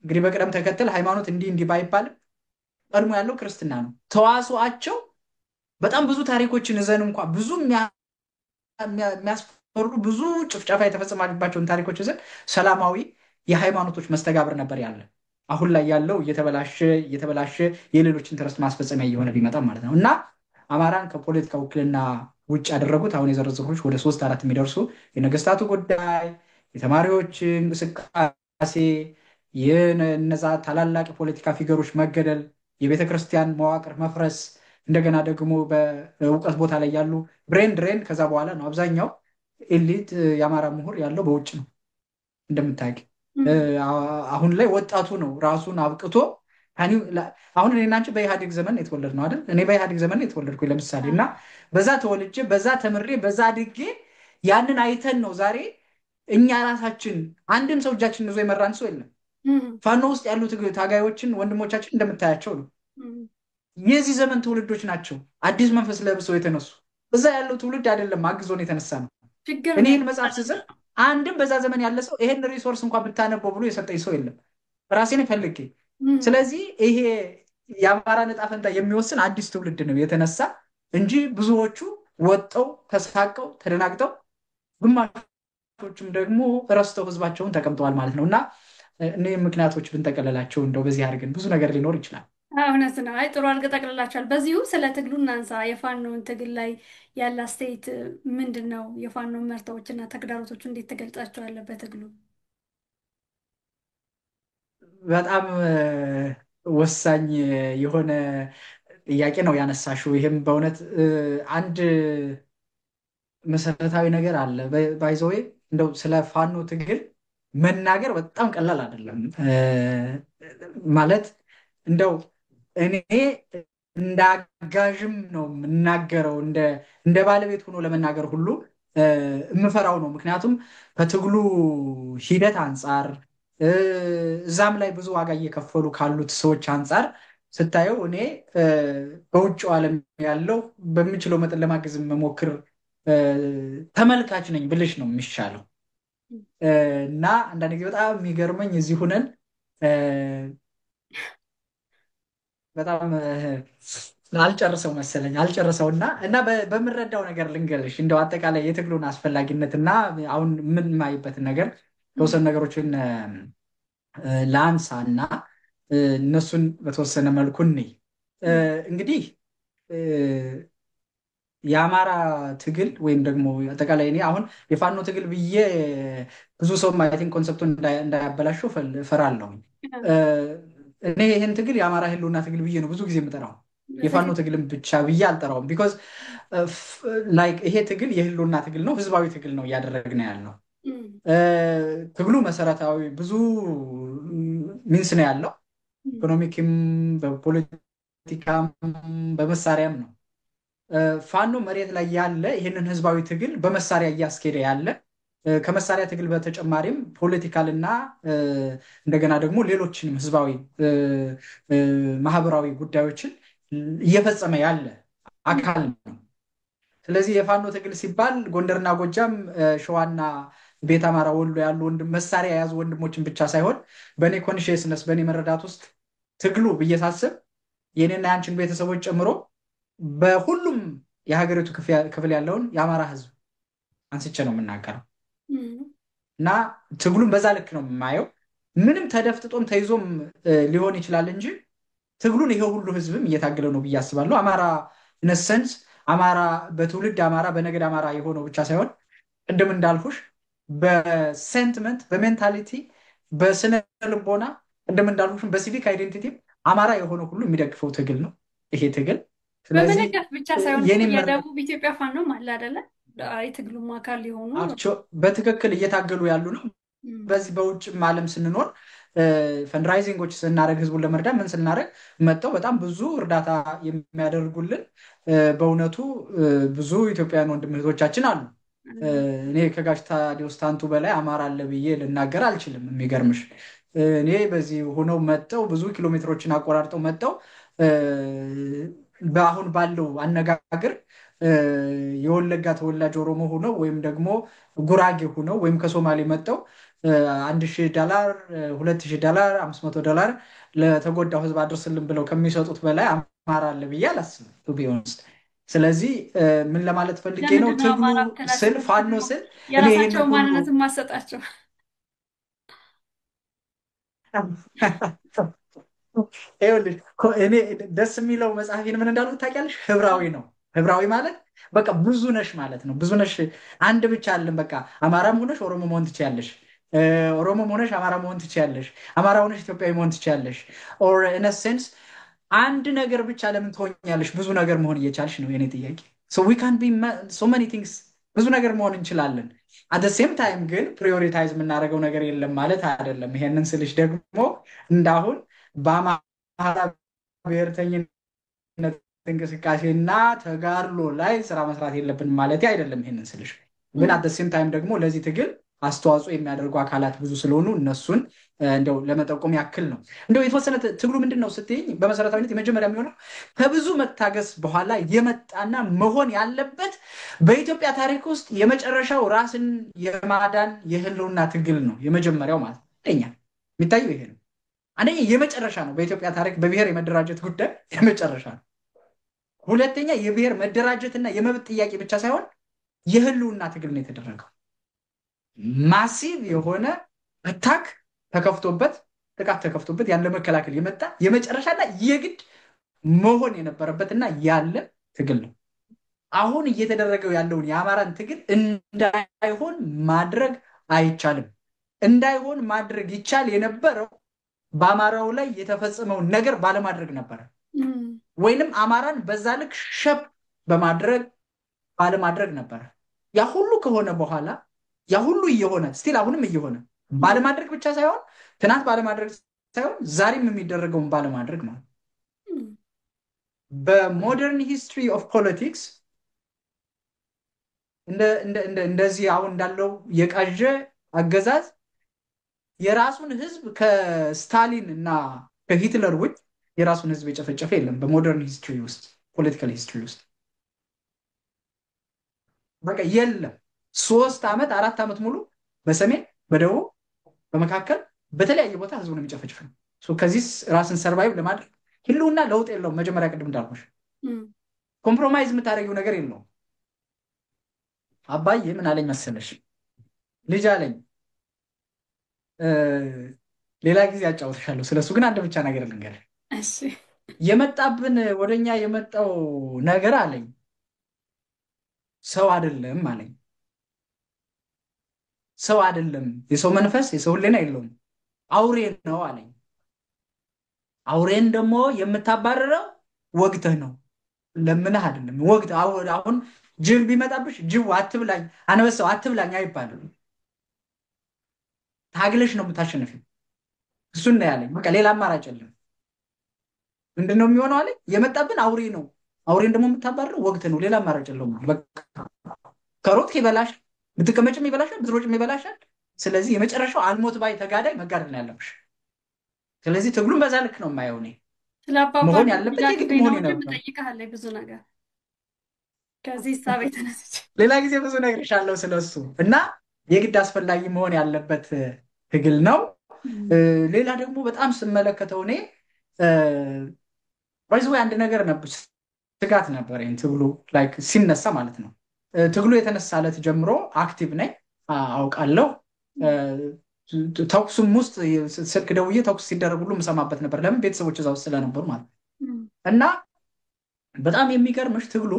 እንግዲህ በቅደም ተከተል ሃይማኖት እንዲህ እንዲህ ባይባልም ቀድሞ ያለው ክርስትና ነው። ተዋጽኦአቸው በጣም ብዙ ታሪኮችን ይዘን እንኳ ብዙ የሚያስፈሩ ብዙ ጭፍጨፋ የተፈጸመባቸውን ታሪኮች ይዘን ሰላማዊ የሃይማኖቶች መስተጋብር ነበር ያለ። አሁን ላይ ያለው እየተበላሸ የሌሎች ኢንተረስት ማስፈጸሚያ እየሆነ ቢመጣም ማለት ነው። እና አማራን ከፖለቲካ ውክልና ውጭ ያደረጉት አሁን የዘረዘርኩሽ ወደ 3-4 የሚደርሱ የነገስታቱ ጉዳይ፣ የተማሪዎች እንቅስቃሴ፣ የነዛ ታላላቅ የፖለቲካ ፊገሮች መገደል፣ የቤተ ክርስቲያን መዋቅር መፍረስ፣ እንደገና ደግሞ በእውቀት ቦታ ላይ ያሉ ብሬን ድሬን ከዛ በኋላ ነው። አብዛኛው ኤሊት የአማራ ምሁር ያለው በውጭ ነው እንደምታውቂ። አሁን ላይ ወጣቱ ነው ራሱን አብቅቶ አሁን እኔና አንቺ በኢህአዴግ ዘመን የተወለድ ነው አይደል? እኔ በኢህአዴግ ዘመን የተወለድኩ ለምሳሌ እና በዛ ተወልጄ በዛ ተምሬ በዛ አድጌ ያንን አይተን ነው ዛሬ እኛ ራሳችን አንድም ሰው እጃችን ይዞ የመራን ሰው የለም። ፋኖ ውስጥ ያሉ ታጋዮችን ወንድሞቻችን እንደምታያቸው ነው። የዚህ ዘመን ትውልዶች ናቸው አዲስ መንፈስ ለብሰው የተነሱ። እዛ ያለው ትውልድ አይደለም አግዞን የተነሳ ነው። እኔ ይህን መጽሐፍ ስጽፍ አንድም በዛ ዘመን ያለ ሰው ይሄን ሪሶርስ እንኳን ብታነበው ብሎ የሰጠኝ ሰው የለም፣ ራሴን ፈልጌ። ስለዚህ ይሄ የአማራ ዕጣ ፈንታ የሚወስን አዲስ ትውልድ ነው የተነሳ እንጂ ብዙዎቹ ወጠው ተሳቀው ተደናግጠው፣ ግማሾቹም ደግሞ ረስተው ህዝባቸውን ተቀምጠዋል ማለት ነው። እና እኔ ምክንያቶች ብንጠቀለላቸው እንደው በዚህ አድርገን ብዙ ነገር ሊኖር ይችላል። እውነት ነው። አይ ጥሩ አድርገህ ጠቅልላችኋል። በዚሁ ስለ ትግሉ እናንሳ። የፋኖን ትግል ላይ ያለ አስተያየት ምንድን ነው? የፋኖን መርታዎችና ተግዳሮቶቹ እንዴት ትገልጻቸዋለህ በትግሉ? በጣም ወሳኝ የሆነ ጥያቄ ነው ያነሳሽው። ይህም በእውነት አንድ መሰረታዊ ነገር አለ። ባይዘዌ እንደው ስለ ፋኖ ትግል መናገር በጣም ቀላል አይደለም። ማለት እንደው እኔ እንደ አጋዥም ነው የምናገረው፣ እንደ ባለቤት ሆኖ ለመናገር ሁሉ የምፈራው ነው። ምክንያቱም ከትግሉ ሂደት አንጻር እዛም ላይ ብዙ ዋጋ እየከፈሉ ካሉት ሰዎች አንጻር ስታየው እኔ በውጭው ዓለም ያለው በምችለው መጠን ለማገዝ የምሞክር ተመልካች ነኝ ብልሽ ነው የሚሻለው። እና አንዳንድ ጊዜ በጣም የሚገርመኝ እዚህ ሁነን በጣም አልጨርሰው መሰለኝ አልጨርሰውና በምረዳው ነገር ልንገልሽ እንደው አጠቃላይ የትግሉን አስፈላጊነት እና አሁን የምንማይበትን ነገር የተወሰኑ ነገሮችን ለአንሳ እና እነሱን በተወሰነ መልኩ እንይ። እንግዲህ የአማራ ትግል ወይም ደግሞ አጠቃላይ እኔ አሁን የፋኖ ትግል ብዬ ብዙ ሰው ማለቴን ኮንሰፕቱን እንዳያበላሸው እፈራለሁ። እኔ ይህን ትግል የአማራ ህልውና ትግል ብዬ ነው ብዙ ጊዜ የምጠራው። የፋኖ ትግልም ብቻ ብዬ አልጠራውም። ቢኮዝ ላይክ ይሄ ትግል የህልውና ትግል ነው፣ ህዝባዊ ትግል ነው እያደረግን ያለው። ትግሉ መሰረታዊ ብዙ ሚንስ ነው ያለው፣ ኢኮኖሚክም በፖለቲካም በመሳሪያም ነው። ፋኖ መሬት ላይ ያለ ይህንን ህዝባዊ ትግል በመሳሪያ እያስኬደ ያለ፣ ከመሳሪያ ትግል በተጨማሪም ፖለቲካል እና እንደገና ደግሞ ሌሎችንም ህዝባዊ ማህበራዊ ጉዳዮችን እየፈጸመ ያለ አካል ነው። ስለዚህ የፋኖ ትግል ሲባል ጎንደርና ጎጃም፣ ሸዋና ቤት አማራ፣ ወሎ ያሉ መሳሪያ የያዙ ወንድሞችን ብቻ ሳይሆን በእኔ ኮንሽየስነስ በእኔ መረዳት ውስጥ ትግሉ ብዬ ሳስብ የኔና ያንችን ቤተሰቦች ጨምሮ በሁሉም የሀገሪቱ ክፍል ያለውን የአማራ ህዝብ አንስቼ ነው የምናገረው እና ትግሉን በዛ ልክ ነው የማየው። ምንም ተደፍጥጦም ተይዞም ሊሆን ይችላል እንጂ ትግሉን ይሄ ሁሉ ህዝብም እየታገለ ነው ብዬ አስባለሁ። አማራ ነሰንስ አማራ በትውልድ አማራ በነገድ አማራ የሆነው ብቻ ሳይሆን ቅድም እንዳልኩሽ በሴንቲመንት በሜንታሊቲ በስነ ልቦና ቅድም እንዳልኩሽ በሲቪክ አይዴንቲቲ አማራ የሆነ ሁሉ የሚደግፈው ትግል ነው ይሄ ትግል። ስለዚህ በመደገፍ ብቻ ሳይሆን እኮ የኔ የደቡብ ኢትዮጵያ ፋኖም አለ አይደለ? የትግሉም አካል የሆኑ በትክክል እየታገሉ ያሉ ነው። በዚህ በውጭም ዓለም ስንኖር ፈንድራይዚንጎች ስናደርግ ህዝቡን ለመርዳት ምን ስናደርግ መጥተው በጣም ብዙ እርዳታ የሚያደርጉልን በእውነቱ ብዙ ኢትዮጵያውያን ወንድም እህቶቻችን አሉ። እኔ ከጋሽ ታዲዮስ ታንቱ በላይ አማራ አለ ብዬ ልናገር አልችልም። የሚገርምሽ እኔ በዚህ ሆነው መጥተው ብዙ ኪሎ ሜትሮችን አቆራርጠው መጥተው በአሁን ባለው አነጋገር የወለጋ ተወላጅ ኦሮሞ ሆነው ወይም ደግሞ ጉራጌ ሆነው ወይም ከሶማሌ መጥተው $1,000 $2,000 $500 ለተጎዳው ህዝብ አድርስልን ብለው ከሚሰጡት በላይ አማራ አለ ብዬ አላስብም ቱ ቢ ኦነስት። ስለዚህ ምን ለማለት ፈልጌ ነው ትግሉ ስል ፋኖ ስል የራሳቸው ማንነት ማሰጣቸው ይኸውልሽ እኔ ደስ የሚለው መጽሐፌን ምን እንዳልኩት ታውቂያለሽ? ህብራዊ ነው። ህብራዊ ማለት በቃ ብዙ ነሽ ማለት ነው። ብዙ ነሽ አንድ ብቻ አለን። በቃ አማራም ሆነሽ ኦሮሞ መሆን ትችያለሽ። ኦሮሞም ሆነሽ አማራ መሆን ትችያለሽ። አማራ ሆነሽ ኢትዮጵያዊ መሆን ትችያለሽ። ኦር ኢን አ ሴንስ አንድ ነገር ብቻ ለምን ትሆኛለሽ? ብዙ ነገር መሆን እየቻልሽ ነው የኔ ጥያቄ። ሶ ዊ ካን ቢ ሶ መኒ ቲንግስ ብዙ ነገር መሆን እንችላለን። አት ሴም ታይም ግን ፕሪዮሪታይዝ የምናደርገው ነገር የለም ማለት አይደለም። ይሄንን ስልሽ ደግሞ እንዳሁን በአማራ ብሔርተኝነት እንቅስቃሴና ተጋድሎ ላይ ስራ መስራት የለብንም ማለት አይደለም። ይሄንን ስልሽ ግን አት ሴም ታይም ደግሞ ለዚህ ትግል አስተዋጽኦ የሚያደርጉ አካላት ብዙ ስለሆኑ እነሱን እንደው ለመጠቆም ያክል ነው። እንደው የተወሰነ ትግሉ ምንድን ነው ስትይኝ በመሰረታዊነት የመጀመሪያ የሚሆነው ከብዙ መታገስ በኋላ የመጣና መሆን ያለበት በኢትዮጵያ ታሪክ ውስጥ የመጨረሻው ራስን የማዳን የህልውና ትግል ነው። የመጀመሪያው ማለት ነው። አንደኛ የሚታየው ይሄ ነው። አንደኛ የመጨረሻ ነው። በኢትዮጵያ ታሪክ በብሔር የመደራጀት ጉዳይ የመጨረሻ ነው። ሁለተኛ የብሔር መደራጀትና የመብት ጥያቄ ብቻ ሳይሆን የህልውና ትግል ነው የተደረገው። ማሲቭ የሆነ አታክ ተከፍቶበት ጥቃት ተከፍቶበት ያን ለመከላከል የመጣ የመጨረሻና የግድ መሆን የነበረበትና ያለ ትግል ነው። አሁን እየተደረገው ያለውን የአማራን ትግል እንዳይሆን ማድረግ አይቻልም። እንዳይሆን ማድረግ ይቻል የነበረው በአማራው ላይ የተፈጸመውን ነገር ባለማድረግ ነበረ። ወይንም አማራን በዛ ልክ ሸፕ በማድረግ ባለማድረግ ነበረ። ያ ሁሉ ከሆነ በኋላ ያ ሁሉ እየሆነ ስቲል አሁንም እየሆነ ባለማድረግ ብቻ ሳይሆን ትናንት ባለማድረግ ሳይሆን ዛሬም የሚደረገውን ባለማድረግ ማለት በሞደርን ሂስትሪ ኦፍ ፖለቲክስ እንደዚህ አሁን እንዳለው የቃዠ አገዛዝ የራሱን ህዝብ ከስታሊን እና ከሂትለር ውጭ የራሱን ህዝብ የጨፈጨፈ የለም በሞደርን ሂስትሪ ውስጥ ፖለቲካል ሂስትሪ ውስጥ በቃ የለም። 3 ዓመት 4 ዓመት ሙሉ በሰሜን በደቡብ በመካከል በተለያየ ቦታ ህዝቡን የሚጨፈጭፍ ነው። ከዚህ ራስን ሰርቫይቭ ለማድረግ ህልውና ለውጥ የለውም። መጀመሪያ ቅድም እንዳልኩሽ ኮምፕሮማይዝ የምታደርጊው ነገር የለውም። አባዬ ምን አለኝ መሰለሽ? ልጅ አለኝ ሌላ ጊዜ አጫውትሻለሁ ስለሱ። ግን አንድ ብቻ ነገር ልንገርሽ። የመጣብን ወደኛ የመጣው ነገር አለኝ ሰው አይደለም አለኝ። ሰው አይደለም፣ የሰው መንፈስ የሰው ህሊና የለውም፣ አውሬ ነው አለኝ። አውሬን ደግሞ የምታባረረው ወግተህ ነው፣ ለምነህ አይደለም። ወግተህ አሁን ጅብ ቢመጣብሽ ጅብ አትብላኝ፣ አንበሳው አትብላኝ አይባልም። ታግለሽ ነው የምታሸንፊው። እሱን ነው ያለኝ። በቃ ሌላ አማራጭ የለም። ምንድነው የሚሆነው አለኝ? የመጣብን አውሬ ነው፣ አውሬን ደግሞ የምታባረረው ወግተህ ነው፣ ሌላ አማራጭ የለውም። በቃ ከሮጥክ ይበላሽ፣ ብትቀመጭም ይበላሻል፣ ብትሮጭም ይበላሻል። ስለዚህ የመጨረሻው አልሞት ባይ ተጋዳይ መጋደል ነው ያለብሽ። ስለዚህ ትግሉን በዛ ልክ ነው የማየው እኔ። መሆን ያለበት የግድ መሆን ነበር። ጠይቃለሁ ብዙ ነገር ከዚህ ሂሳብ የተነሳች ሌላ ጊዜ ብዙ እነግርሻለሁ ስለሱ እና የግድ አስፈላጊ መሆን ያለበት ትግል ነው። ሌላ ደግሞ በጣም ስመለከተው እኔ ባይዘው አንድ ነገር ነበር፣ ስጋት ነበር ትግሉ ላይክ ሲነሳ ማለት ነው። ትግሉ የተነሳለት ጀምሮ አክቲቭ ነኝ አውቃለሁ። ተኩሱም ውስጥ ስልክ ደውዬ ተኩስ ሲደረግ ሁሉ የምሰማበት ነበር። ለምን? ቤተሰቦች እዛ ውስጥ ስለነበሩ ማለት እና በጣም የሚገርምሽ ትግሉ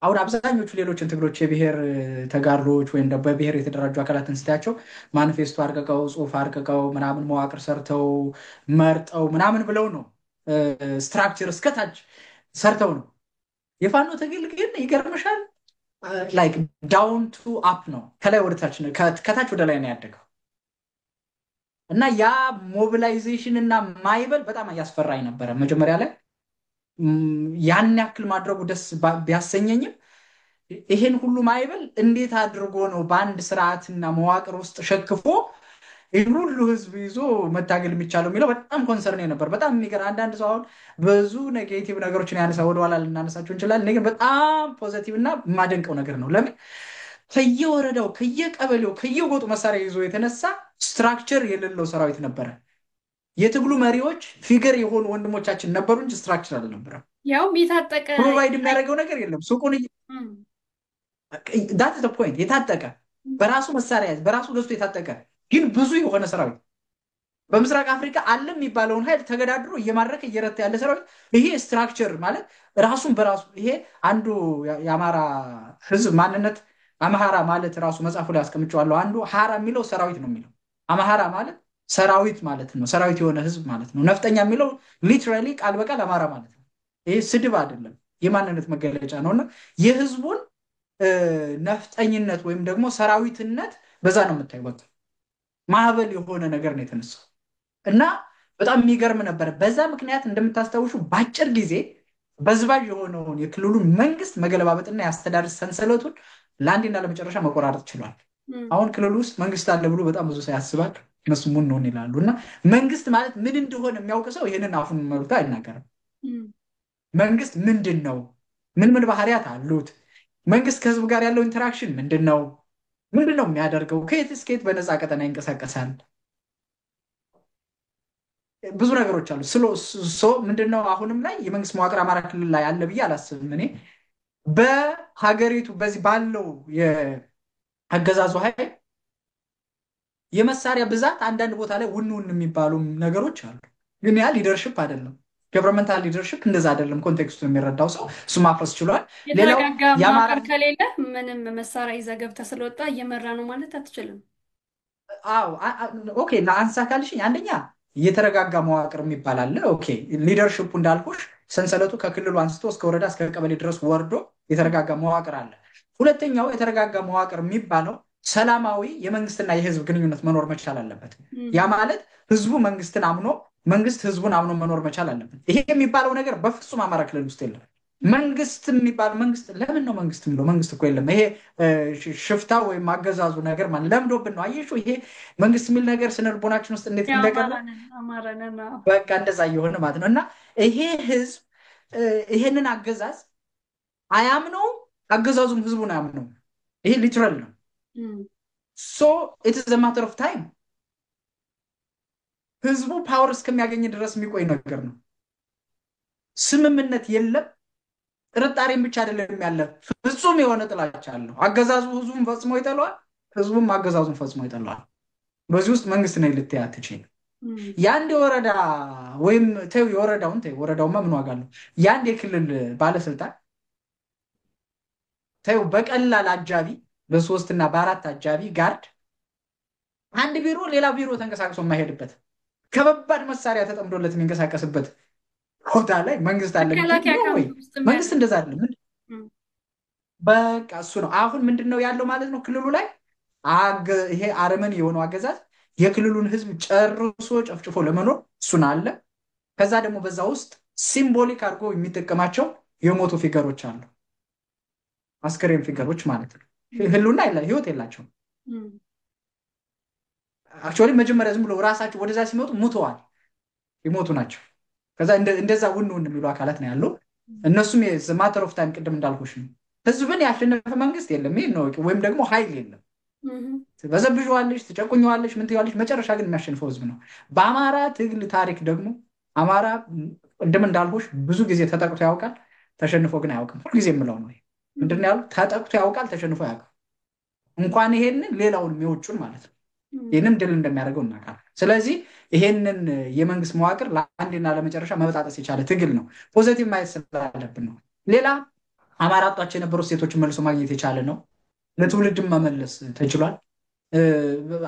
አሁን አብዛኞቹ ሌሎችን ትግሎች የብሔር ተጋድሎች ወይም በብሔር የተደራጁ አካላትን ስታያቸው ማኒፌስቶ አርቅቀው ጽሁፍ አርቅቀው ምናምን መዋቅር ሰርተው መርጠው ምናምን ብለው ነው ስትራክቸር እስከታች ሰርተው ነው። የፋኖ ትግል ግን ይገርምሻል ላይክ ዳውን ቱ አፕ ነው፣ ከላይ ወደ ታች ነው፣ ከታች ወደ ላይ ነው ያደገው። እና ያ ሞቢላይዜሽን እና ማይበል በጣም እያስፈራኝ ነበረ መጀመሪያ ላይ። ያን ያክል ማድረጉ ደስ ቢያሰኘኝም ይሄን ሁሉ ማይበል እንዴት አድርጎ ነው በአንድ ስርዓትና መዋቅር ውስጥ ሸክፎ ይህን ሁሉ ህዝብ ይዞ መታገል የሚቻለው የሚለው በጣም ኮንሰርኔ ነበር። በጣም የሚገርም አንዳንድ ሰው አሁን ብዙ ኔጌቲቭ ነገሮችን ያነሳ ወደኋላ ልናነሳቸው እንችላለን። እኔ ግን በጣም ፖዘቲቭ እና የማደንቀው ነገር ነው። ለምን ከየወረዳው ከየቀበሌው ከየጎጡ መሳሪያ ይዞ የተነሳ ስትራክቸር የሌለው ሰራዊት ነበረ። የትግሉ መሪዎች ፊገር የሆኑ ወንድሞቻችን ነበሩ እንጂ ስትራክቸር አልነበረም። ያውም የታጠቀ ፕሮቫይድ የሚያደርገው ነገር የለም። ሱቁን ዳት ፖይንት የታጠቀ በራሱ መሳሪያ በራሱ ገዝቶ የታጠቀ ግን ብዙ የሆነ ሰራዊት በምስራቅ አፍሪካ አለ የሚባለውን ኃይል ተገዳድሮ እየማረከ እየረታ ያለ ሰራዊት። ይሄ ስትራክቸር ማለት ራሱን በራሱ ይሄ አንዱ የአማራ ህዝብ ማንነት አማራ ማለት ራሱ መጽሐፉ ላይ አስቀምጨዋለሁ። አንዱ ሀራ የሚለው ሰራዊት ነው የሚለው አማራ ማለት ሰራዊት ማለት ነው። ሰራዊት የሆነ ህዝብ ማለት ነው። ነፍጠኛ የሚለው ሊትራሊ ቃል በቃል አማራ ማለት ነው። ይሄ ስድብ አይደለም፣ የማንነት መገለጫ ነው። እና የህዝቡን ነፍጠኝነት ወይም ደግሞ ሰራዊትነት በዛ ነው የምታዩ። በቃ ማዕበል የሆነ ነገር ነው የተነሳው እና በጣም የሚገርም ነበር። በዛ ምክንያት እንደምታስታውሹ በአጭር ጊዜ በዝባዥ የሆነውን የክልሉን መንግስት መገለባበጥና የአስተዳደር ሰንሰለቱን ለአንዴና ለመጨረሻ መቆራረጥ ችሏል። አሁን ክልሉ ውስጥ መንግስት አለ ብሎ በጣም ብዙ ሰው ያስባል። እነሱ ምን ነው ይላሉ። እና መንግስት ማለት ምን እንደሆነ የሚያውቅ ሰው ይህንን አፉን መልቶ አይናገርም። መንግስት ምንድን ነው? ምን ምን ባህሪያት አሉት? መንግስት ከህዝብ ጋር ያለው ኢንተራክሽን ምንድን ነው? ምንድን ነው የሚያደርገው? ከየት እስከ የት በነፃ ቀጠና ይንቀሳቀሳል? ብዙ ነገሮች አሉ። ምንድነው አሁንም ላይ የመንግስት መዋቅር አማራ ክልል ላይ አለ ብዬ አላስብም። እኔ በሀገሪቱ በዚህ ባለው የአገዛዙ ኃይል የመሳሪያ ብዛት አንዳንድ ቦታ ላይ ውን የሚባሉ ነገሮች አሉ። ግን ያ ሊደርሽፕ አይደለም። ገቨርንመንታል ሊደርሽፕ እንደዛ አይደለም። ኮንቴክስቱ የሚረዳው ሰው እሱ ማፍረስ ችሏል። የተረጋጋ መዋቅር ከሌለ ምንም መሳሪያ ይዘህ ገብተህ ስለወጣ እየመራ ነው ማለት አትችልም። አዎ ኦኬ። ለአንሳ ካልሽኝ አንደኛ የተረጋጋ መዋቅር የሚባል አለ። ኦኬ ሊደርሽፑ እንዳልኩሽ ሰንሰለቱ ከክልሉ አንስቶ እስከ ወረዳ እስከ ቀበሌ ድረስ ወርዶ የተረጋጋ መዋቅር አለ። ሁለተኛው የተረጋጋ መዋቅር የሚባለው ሰላማዊ የመንግስትና የህዝብ ግንኙነት መኖር መቻል አለበት። ያ ማለት ህዝቡ መንግስትን አምኖ መንግስት ህዝቡን አምኖ መኖር መቻል አለበት። ይሄ የሚባለው ነገር በፍጹም አማራ ክልል ውስጥ የለም። መንግስት የሚባል መንግስት ለምን ነው መንግስት የሚለው? መንግስት እኮ የለም። ይሄ ሽፍታ ወይም አገዛዙ ነገር ማለት ለምዶብን ነው። አየሽው? ይሄ መንግስት የሚል ነገር ስነልቦናችን ውስጥ እንዴት እንደቀረ በቃ እንደዛ እየሆነ ማለት ነው። እና ይሄ ህዝብ ይሄንን አገዛዝ አያምነውም፣ አገዛዙም ህዝቡን አያምነውም። ይሄ ሊትራል ነው። ሶ ኢትስ ዘ ማተር ኦፍ ታይም። ህዝቡ ፓወር እስከሚያገኝ ድረስ የሚቆይ ነገር ነው። ስምምነት የለም። ጥርጣሬም ብቻ አይደለም ያለ፣ ፍጹም የሆነ ጥላቻ አለው። አገዛዙ ህዝቡን ፈጽሞ ይጠለዋል፣ ህዝቡም አገዛዙን ፈጽሞ ይጠለዋል። በዚህ ውስጥ መንግስት ነው ልትያ ትችል። የአንድ የወረዳ ወይም ተይው የወረዳውን ተይው፣ ወረዳውማ ምን ዋጋ አለው? የአንድ የክልል ባለስልጣን ተይው በቀላል አጃቢ በ3 እና በ4 አጃቢ ጋርድ አንድ ቢሮ ሌላ ቢሮ ተንቀሳቅሶ የማይሄድበት ከባድ መሳሪያ ተጠምዶለት የሚንቀሳቀስበት ቦታ ላይ መንግስት አለ ወይ? መንግስት እንደዛ አይደለም። በቃ እሱ ነው አሁን ምንድነው ያለው ማለት ነው ክልሉ ላይ ይሄ አረመኔ የሆነው አገዛዝ የክልሉን ህዝብ ጨርሶ ጨፍጭፎ ለመኖር እሱን አለ። ከዛ ደግሞ በዛ ውስጥ ሲምቦሊክ አድርጎ የሚጠቀማቸው የሞቱ ፊገሮች አሉ፣ አስከሬን ፊገሮች ማለት ነው። ህልውና ህይወት የላቸውም። አክቹዋሊ መጀመሪያ ዝም ብሎ ራሳቸው ወደዛ ሲመጡ ሙተዋል፣ ይሞቱ ናቸው። ከዛ እንደዛ ውን የሚሉ አካላት ነው ያለው። እነሱም ማተር ኦፍ ታይም ቅድም እንዳልኩሽ ነው። ህዝብን ያሸነፈ መንግስት የለም፣ ይሄን ነው ወይም ደግሞ ኃይል የለም። ትበዘብዥዋለሽ፣ ትጨቁኘዋለሽ፣ ምን ትይዋለሽ፣ መጨረሻ ግን የሚያሸንፈው ህዝብ ነው። በአማራ ትግል ታሪክ ደግሞ አማራ ቅድም እንዳልኩሽ ብዙ ጊዜ ተጠቅቶ ያውቃል፣ ተሸንፎ ግን አያውቅም። ሁልጊዜ የምለው ነው ምንድን ነው ያሉት? ተጠቅቶ ያውቃል፣ ተሸንፎ አያውቅም። እንኳን ይሄንን ሌላውን የሚወጩን ማለት ነው። ይህንም ድል እንደሚያደርገው እናውቃለን። ስለዚህ ይሄንን የመንግስት መዋቅር ለአንዴና ለመጨረሻ መበጣጠስ የቻለ ትግል ነው። ፖዘቲቭ ማየት ስላለብን ነው። ሌላ አማራ አጧቸው የነበሩ ሴቶችን መልሶ ማግኘት የቻለ ነው። ለትውልድም መመለስ ተችሏል።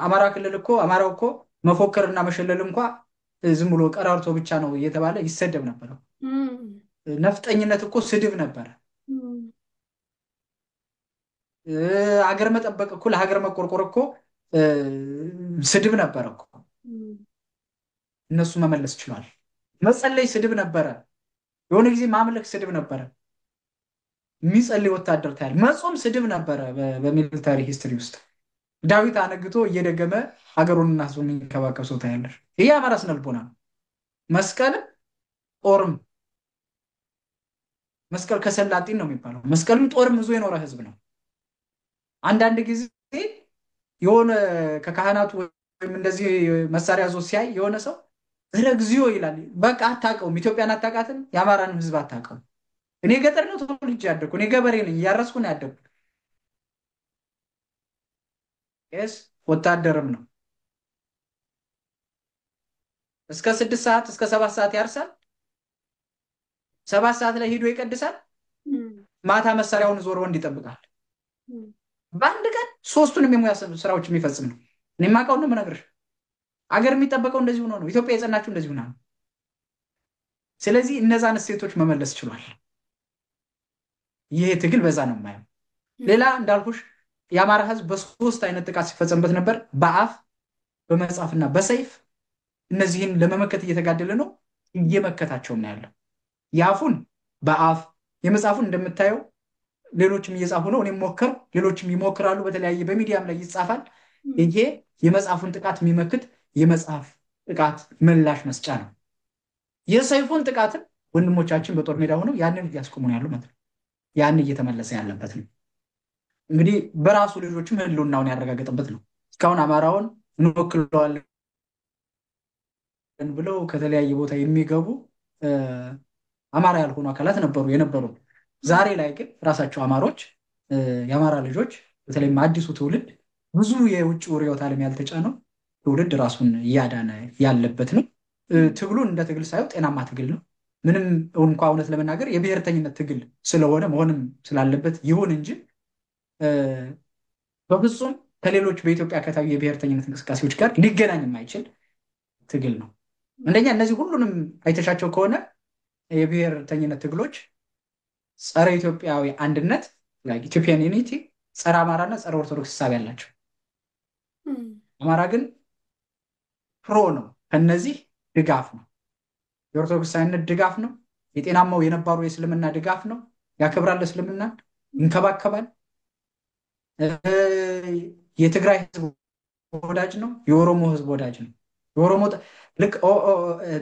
አማራ ክልል እኮ አማራው እኮ መፎከር እና መሸለል እንኳ ዝም ብሎ ቀራርቶ ብቻ ነው እየተባለ ይሰደብ ነበረ። ነፍጠኝነት እኮ ስድብ ነበረ። ሀገር መጠበቅ እኮ ለሀገር መቆርቆር እኮ ስድብ ነበረ እኮ። እነሱ መመለስ ችሏል። መጸለይ ስድብ ነበረ። የሆነ ጊዜ ማምለክ ስድብ ነበረ። የሚጸልይ ወታደር ታያል። መጾም ስድብ ነበረ። በሚሊታሪ ሂስትሪ ውስጥ ዳዊት አነግቶ እየደገመ ሀገሩንና ሕዝቡን የሚንከባከብ ሰው ታያለሽ። ይህ የአማራ ስነ ልቦና ነው። መስቀልም ጦርም መስቀል ከሰላጢን ነው የሚባለው። መስቀልም ጦርም ይዞ የኖረ ህዝብ ነው። አንዳንድ ጊዜ የሆነ ከካህናቱ ወይም እንደዚህ መሳሪያ ዞ ሲያይ የሆነ ሰው እረ እግዚኦ ይላል። በቃ አታውቀውም። ኢትዮጵያን አታውቃትም። የአማራንም ህዝብ አታውቀውም። እኔ ገጠር ነው ተወልጄ ያደግኩ። እኔ ገበሬ ነኝ። እያረስኩ ነው ያደግኩ። ቄስ ወታደርም ነው። እስከ 6 ሰዓት እስከ 7 ሰዓት ያርሳል። 7 ሰዓት ላይ ሂዶ ይቀድሳል። ማታ መሳሪያውን ዞር ወንድ ይጠብቃል። በአንድ ቀን 3ቱንም የሙያ ስራዎች የሚፈጽም ነው። እኔ የማውቀው ነው የምነግርሽ። አገር የሚጠበቀው እንደዚህ ሆኖ ነው። ኢትዮጵያ የጸናችው እንደዚህ ሆና ነው። ስለዚህ እነዛን እሴቶች መመለስ ችሏል። ይሄ ትግል በዛ ነው የማየው። ሌላ እንዳልኩሽ የአማራ ህዝብ በ3 አይነት ጥቃት ሲፈጸምበት ነበር። በአፍ በመጻፍና በሰይፍ። እነዚህን ለመመከት እየተጋደለ ነው። እየመከታቸውም ነው ያለው። የአፉን በአፍ የመጽሐፉን እንደምታየው ሌሎችም እየጻፉ ነው። እኔም ሞከር፣ ሌሎችም ይሞክራሉ። በተለያየ በሚዲያም ላይ ይጻፋል። ይሄ የመጽሐፉን ጥቃት የሚመክት የመጽሐፍ ጥቃት ምላሽ መስጫ ነው። የሰይፉን ጥቃትን ወንድሞቻችን በጦር ሜዳ ሆነው ያንን እያስቆሙ ነው ያሉ ማለት ነው። ያን እየተመለሰ ያለበት ነው። እንግዲህ በራሱ ልጆችም ህልውናውን ያረጋገጠበት ነው። እስካሁን አማራውን እንወክለዋለን ብለው ከተለያየ ቦታ የሚገቡ አማራ ያልሆኑ አካላት የነበሩ። ዛሬ ላይ ግን ራሳቸው አማሮች የአማራ ልጆች በተለይም አዲሱ ትውልድ ብዙ የውጭ ርዕዮተ ዓለም ያልተጫነው ትውልድ ራሱን እያዳነ ያለበት ነው። ትግሉን እንደ ትግል ሳይሆን ጤናማ ትግል ነው። ምንም እንኳ እውነት ለመናገር የብሔርተኝነት ትግል ስለሆነ መሆንም ስላለበት ይሁን እንጂ በፍጹም ከሌሎች በኢትዮጵያ ከታዩ የብሔርተኝነት እንቅስቃሴዎች ጋር ሊገናኝ የማይችል ትግል ነው። አንደኛ እነዚህ ሁሉንም አይተሻቸው ከሆነ የብሔርተኝነት ትግሎች ጸረ ኢትዮጵያዊ አንድነት ኢትዮጵያን ዩኒቲ፣ ጸረ አማራና ጸረ ኦርቶዶክስ ሀሳብ ያላቸው። አማራ ግን ፕሮ ነው። ከነዚህ ድጋፍ ነው። የኦርቶዶክሳዊነት ድጋፍ ነው። የጤናማው የነባሩ የእስልምና ድጋፍ ነው። ያከብራል፣ እስልምናን ይንከባከባል። የትግራይ ህዝብ ወዳጅ ነው። የኦሮሞ ህዝብ ወዳጅ ነው። የኦሮሞ ልክ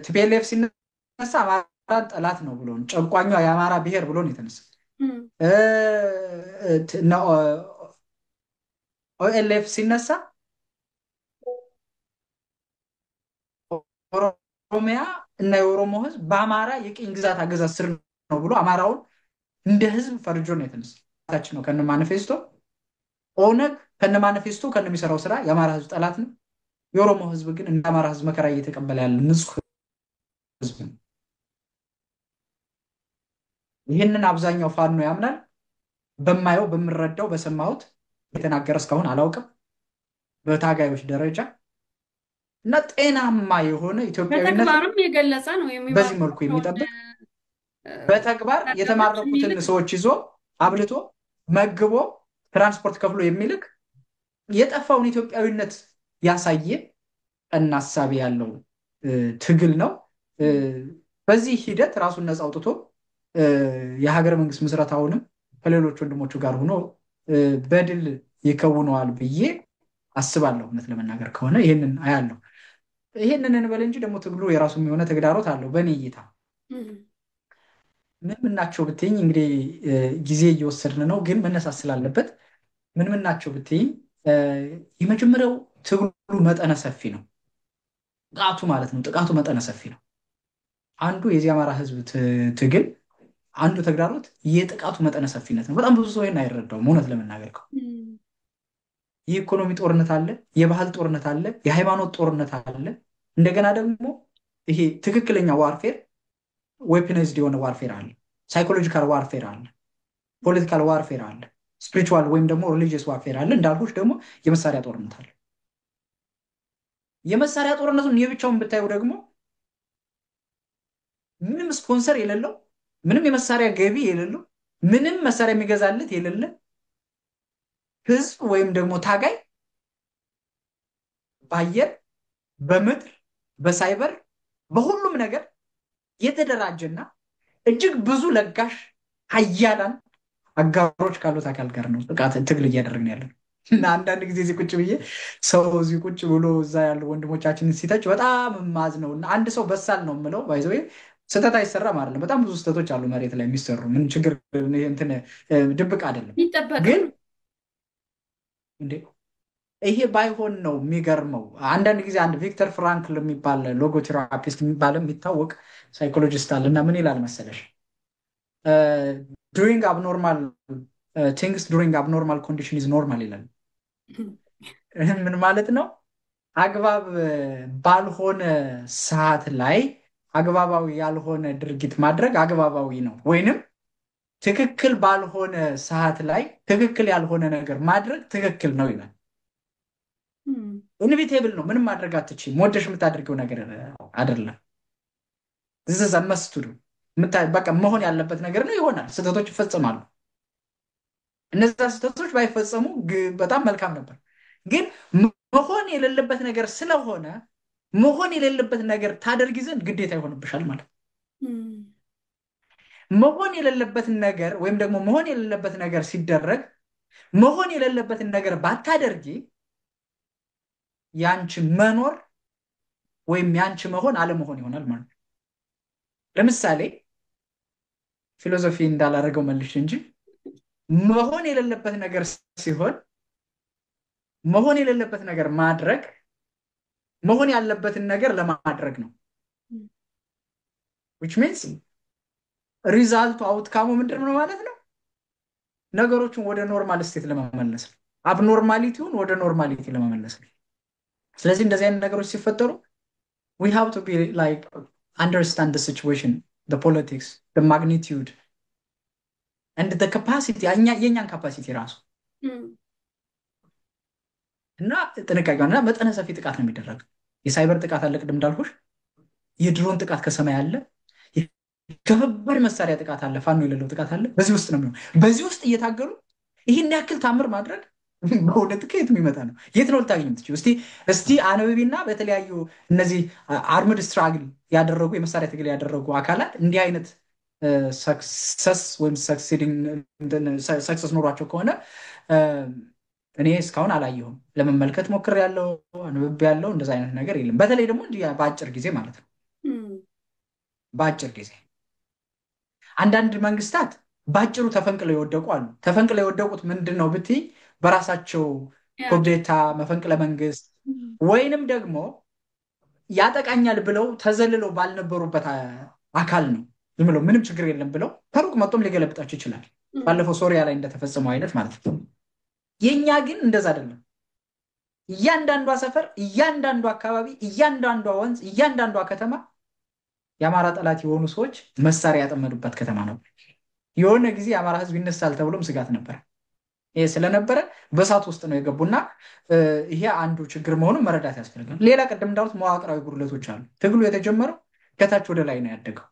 ቲፒኤልኤፍ ሲነሳ አማራን ጠላት ነው ብሎ ጨቋኟ የአማራ ብሔር ብሎ ነው የተነሳ። ኦኤልኤፍ ሲነሳ ኦሮሚያ እና የኦሮሞ ህዝብ በአማራ የቅኝ ግዛት አገዛዝ ስር ነው ብሎ አማራውን እንደ ህዝብ ፈርጆ ነው የተነሳ። ታችን ነው ከነ ማኒፌስቶ። ኦነግ ከነ ማኒፌስቶ ከነሚሰራው ስራ የአማራ ህዝብ ጠላት ነው። የኦሮሞ ህዝብ ግን እንደ አማራ ህዝብ መከራ እየተቀበለ ያለ ንጹህ ህዝብ ነው። ይህንን አብዛኛው ፋኖ ያምናል። በማየው በምረዳው በሰማሁት የተናገረ እስካሁን አላውቅም በታጋዮች ደረጃ እና ጤናማ የሆነ ኢትዮጵያዊነት በተግባርም የገለጸ ነው። በዚህ መልኩ የሚጠብቅ በተግባር የተማረኩትን ሰዎች ይዞ አብልቶ መግቦ ትራንስፖርት ከፍሎ የሚልክ የጠፋውን ኢትዮጵያዊነት ያሳየ ቀና ሀሳብ ያለው ትግል ነው። በዚህ ሂደት ራሱን ነፃ አውጥቶ የሀገረ መንግስት ምስረታውንም ከሌሎች ወንድሞቹ ጋር ሆኖ በድል ይከውነዋል ብዬ አስባለሁ። እውነት ለመናገር ከሆነ ይህንን አያለሁ። ይህንን እንበል እንጂ ደግሞ ትግሉ የራሱም የሆነ ተግዳሮት አለው። በእኔ እይታ ምን ናቸው ብትይኝ፣ እንግዲህ ጊዜ እየወሰድን ነው፣ ግን መነሳት ስላለበት ምን ናቸው ብትይኝ፣ የመጀመሪያው ትግሉ መጠነ ሰፊ ነው። ጥቃቱ ማለት ነው። ጥቃቱ መጠነ ሰፊ ነው። አንዱ የዚህ አማራ ህዝብ ትግል አንዱ ተግዳሮት የጥቃቱ መጠነ ሰፊነት ነው። በጣም ብዙ ሰው ይህን አይረዳውም። እውነት ለመናገር የኢኮኖሚ ጦርነት አለ፣ የባህል ጦርነት አለ፣ የሃይማኖት ጦርነት አለ። እንደገና ደግሞ ይሄ ትክክለኛ ዋርፌር ዌፕናይዝድ የሆነ ዋርፌር አለ፣ ሳይኮሎጂካል ዋርፌር አለ፣ ፖለቲካል ዋርፌር አለ፣ ስፒሪቹዋል ወይም ደግሞ ሪሊጂየስ ዋርፌር አለ። እንዳልኩሽ ደግሞ የመሳሪያ ጦርነት አለ። የመሳሪያ ጦርነቱን የብቻውን ብታየው ደግሞ ምንም ስፖንሰር የሌለው፣ ምንም የመሳሪያ ገቢ የሌለው፣ ምንም መሳሪያ የሚገዛለት የሌለ ህዝብ ወይም ደግሞ ታጋይ በአየር፣ በምድር፣ በሳይበር፣ በሁሉም ነገር የተደራጀና እጅግ ብዙ ለጋሽ ሀያላን አጋሮች ካሉት አካል ጋር ነው ጥቃት ትግል እያደረግን ያለ ነው። እና አንዳንድ ጊዜ እዚህ ቁጭ ብዬ ሰው እዚህ ቁጭ ብሎ እዛ ያሉ ወንድሞቻችንን ሲተች በጣም ማዝ ነው። እና አንድ ሰው በሳል ነው የምለው ባይዘ ስህተት አይሰራም አይደለም። በጣም ብዙ ስህተቶች አሉ መሬት ላይ የሚሰሩ ምን ችግር እንትን ድብቅ አይደለም። የሚጠበቅ ግን እንዴ ይሄ ባይሆን ነው የሚገርመው። አንዳንድ ጊዜ አንድ ቪክተር ፍራንክል የሚባል ሎጎቴራፒስት የሚባል የሚታወቅ ሳይኮሎጂስት አለ እና ምን ይላል መሰለሽ ዱሪንግ አብኖርማል ቲንግስ ዱሪንግ አብኖርማል ኮንዲሽን ኢዝ ኖርማል ይላል። ምን ማለት ነው? አግባብ ባልሆነ ሰዓት ላይ አግባባዊ ያልሆነ ድርጊት ማድረግ አግባባዊ ነው፣ ወይንም ትክክል ባልሆነ ሰዓት ላይ ትክክል ያልሆነ ነገር ማድረግ ትክክል ነው ይላል። ኢንቪቴብል ነው። ምንም ማድረግ አትችይም። ወደሽ የምታደርገው ነገር አይደለም። ዝዘዛ መስቱዱ በቃ መሆን ያለበት ነገር ነው፣ ይሆናል። ስህተቶች ይፈጸማሉ። እነዛ ስህተቶች ባይፈጸሙ በጣም መልካም ነበር። ግን መሆን የሌለበት ነገር ስለሆነ መሆን የሌለበት ነገር ታደርጊ ዘንድ ግዴታ ይሆንብሻል ማለት ነው። መሆን የሌለበትን ነገር ወይም ደግሞ መሆን የሌለበት ነገር ሲደረግ መሆን የሌለበትን ነገር ባታደርጊ ያንቺ መኖር ወይም ያንቺ መሆን አለመሆን ይሆናል ማለት ነው። ለምሳሌ ፊሎዞፊ እንዳላደረገው መልሽ እንጂ መሆን የሌለበት ነገር ሲሆን መሆን የሌለበት ነገር ማድረግ መሆን ያለበትን ነገር ለማድረግ ነው። which means ሪዛልቱ አውትካሙ ምንድን ነው ማለት ነው? ነገሮችን ወደ ኖርማል ስቴት ለመመለስ ነው። አብኖርማሊቲውን ወደ ኖርማሊቲ ለመመለስ ነው። ስለዚህ እንደዚህ አይነት ነገሮች ሲፈጠሩ we have to be like understand the situation, the politics, the magnitude and the capacity የኛን ካፓሲቲ ራሱ እና ጥንቃቄና መጠነ ሰፊ ጥቃት ነው የሚደረገው። የሳይበር ጥቃት አለ፣ ቅድም እንዳልኩሽ የድሮን ጥቃት ከሰማይ አለ፣ ከባድ መሳሪያ ጥቃት አለ፣ ፋኖ የሌለው ጥቃት አለ። በዚህ ውስጥ ነው የሚሆነው። በዚህ ውስጥ እየታገሉ ይህን ያክል ታምር ማድረግ በእውነት ከየት የሚመጣ ነው? የት ነው ልታገኝ የምትችይው? እስቲ አንብቢና በተለያዩ እነዚህ አርምድ ስትራግል ያደረጉ የመሳሪያ ትግል ያደረጉ አካላት እንዲህ አይነት ሰክሰስ ወይም ሰክሰስ ኖሯቸው ከሆነ እኔ እስካሁን አላየሁም። ለመመልከት ሞክሬያለሁ፣ አንብቤያለሁ። እንደዛ አይነት ነገር የለም። በተለይ ደግሞ እንዲህ በአጭር ጊዜ ማለት ነው። በአጭር ጊዜ አንዳንድ መንግስታት በአጭሩ ተፈንቅለው የወደቁ አሉ። ተፈንቅለው የወደቁት ምንድን ነው ብትይ በራሳቸው ኩዴታ መፈንቅለ መንግስት ወይንም ደግሞ ያጠቃኛል ብለው ተዘልለው ባልነበሩበት አካል ነው። ዝም ብለው ምንም ችግር የለም ብለው ከሩቅ መጥቶም ሊገለብጣቸው ይችላል። ባለፈው ሶሪያ ላይ እንደተፈጸመው አይነት ማለት ነው። የኛ ግን እንደዛ አይደለም። እያንዳንዷ ሰፈር፣ እያንዳንዱ አካባቢ፣ እያንዳንዷ ወንዝ፣ እያንዳንዷ ከተማ የአማራ ጠላት የሆኑ ሰዎች መሳሪያ ያጠመዱበት ከተማ ነው። የሆነ ጊዜ የአማራ ህዝብ ይነሳል ተብሎም ስጋት ነበር። ይሄ ስለነበረ በእሳት ውስጥ ነው የገቡና ይሄ አንዱ ችግር መሆኑን መረዳት ያስፈልጋል። ሌላ ቅድም እንዳሉት መዋቅራዊ ጉድለቶች አሉ። ትግሉ የተጀመረው ከታች ወደ ላይ ነው ያደገው።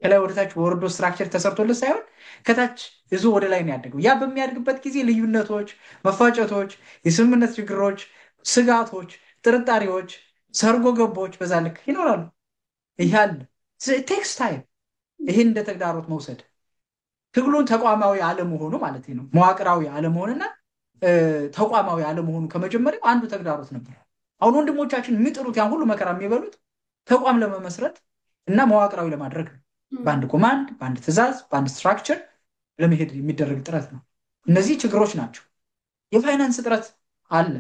ከላይ ወደ ታች ወርዶ ስትራክቸር ተሰርቶለት ሳይሆን ከታች ይዞ ወደ ላይ ነው ያደገው። ያ በሚያድግበት ጊዜ ልዩነቶች፣ መፋጨቶች፣ የስምምነት ችግሮች፣ ስጋቶች፣ ጥርጣሬዎች፣ ሰርጎ ገቦች በዛ ልክ ይኖራሉ። ይሄ አለ። ቴክስ ታይም። ይሄን እንደ ተግዳሮት መውሰድ ትግሉን ተቋማዊ አለመሆኑ ማለት ነው። መዋቅራዊ አለመሆንና ተቋማዊ አለመሆኑ ከመጀመሪያው አንዱ ተግዳሮት ነበር። አሁን ወንድሞቻችን የሚጥሩት ያን ሁሉ መከራ የሚበሉት ተቋም ለመመስረት እና መዋቅራዊ ለማድረግ ነው። በአንድ ኮማንድ፣ በአንድ ትዕዛዝ፣ በአንድ ስትራክቸር ለመሄድ የሚደረግ ጥረት ነው። እነዚህ ችግሮች ናቸው። የፋይናንስ እጥረት አለ።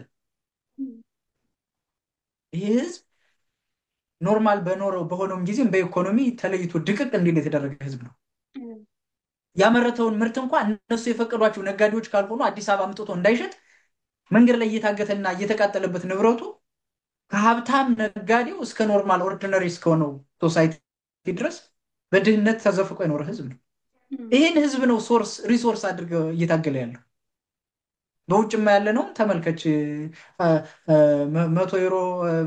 ይህ ህዝብ ኖርማል በሆነውም ጊዜም በኢኮኖሚ ተለይቶ ድቅቅ እንዲል የተደረገ ህዝብ ነው። ያመረተውን ምርት እንኳን እነሱ የፈቀዷቸው ነጋዴዎች ካልሆኑ አዲስ አበባ አምጥቶ እንዳይሸጥ መንገድ ላይ እየታገተና እየተቃጠለበት ንብረቱ ከሀብታም ነጋዴው እስከ ኖርማል ኦርዲነሪ እስከሆነው ሶሳይቲ ድረስ በድህነት ተዘፍቆ የኖረ ህዝብ ነው። ይህን ህዝብ ነው ሪሶርስ አድርገው እየታገለ ያለው። በውጭማ ያለ ነው ተመልከች። $100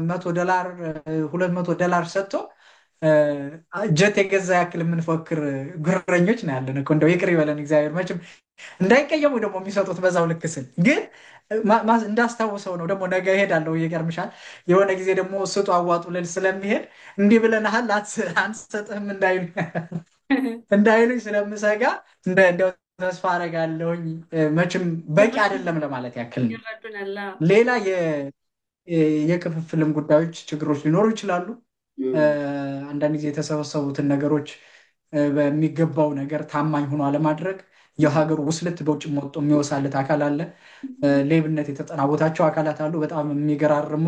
$200 ሰጥቶ ጀት የገዛ ያክል የምንፎክር ጉረኞች ነው ያለን እኮ። እንደው ይቅር ይበለን እግዚአብሔር። መቼም እንዳይቀየሙ ደግሞ የሚሰጡት በዛው ልክ ስል ግን እንዳስታውሰው ነው። ደግሞ ነገ እሄዳለሁ ይገርምሻል። የሆነ ጊዜ ደግሞ ስጡ አዋጡ ልል ስለሚሄድ እንዲህ ብለናሃል አንሰጥህም እንዳይሉኝ ስለምሰጋ እንደው ተስፋ አደርጋለሁኝ። መቼም በቂ አይደለም ለማለት ያክል ነው። ይረዱናል። ሌላ የክፍፍልም ጉዳዮች፣ ችግሮች ሊኖሩ ይችላሉ። አንዳንድ ጊዜ የተሰበሰቡትን ነገሮች በሚገባው ነገር ታማኝ ሆኖ አለማድረግ፣ የሀገሩ ውስልት በውጭ ወጥቶ የሚወሳልት አካል አለ። ሌብነት የተጠናወታቸው አካላት አሉ። በጣም የሚገራርሙ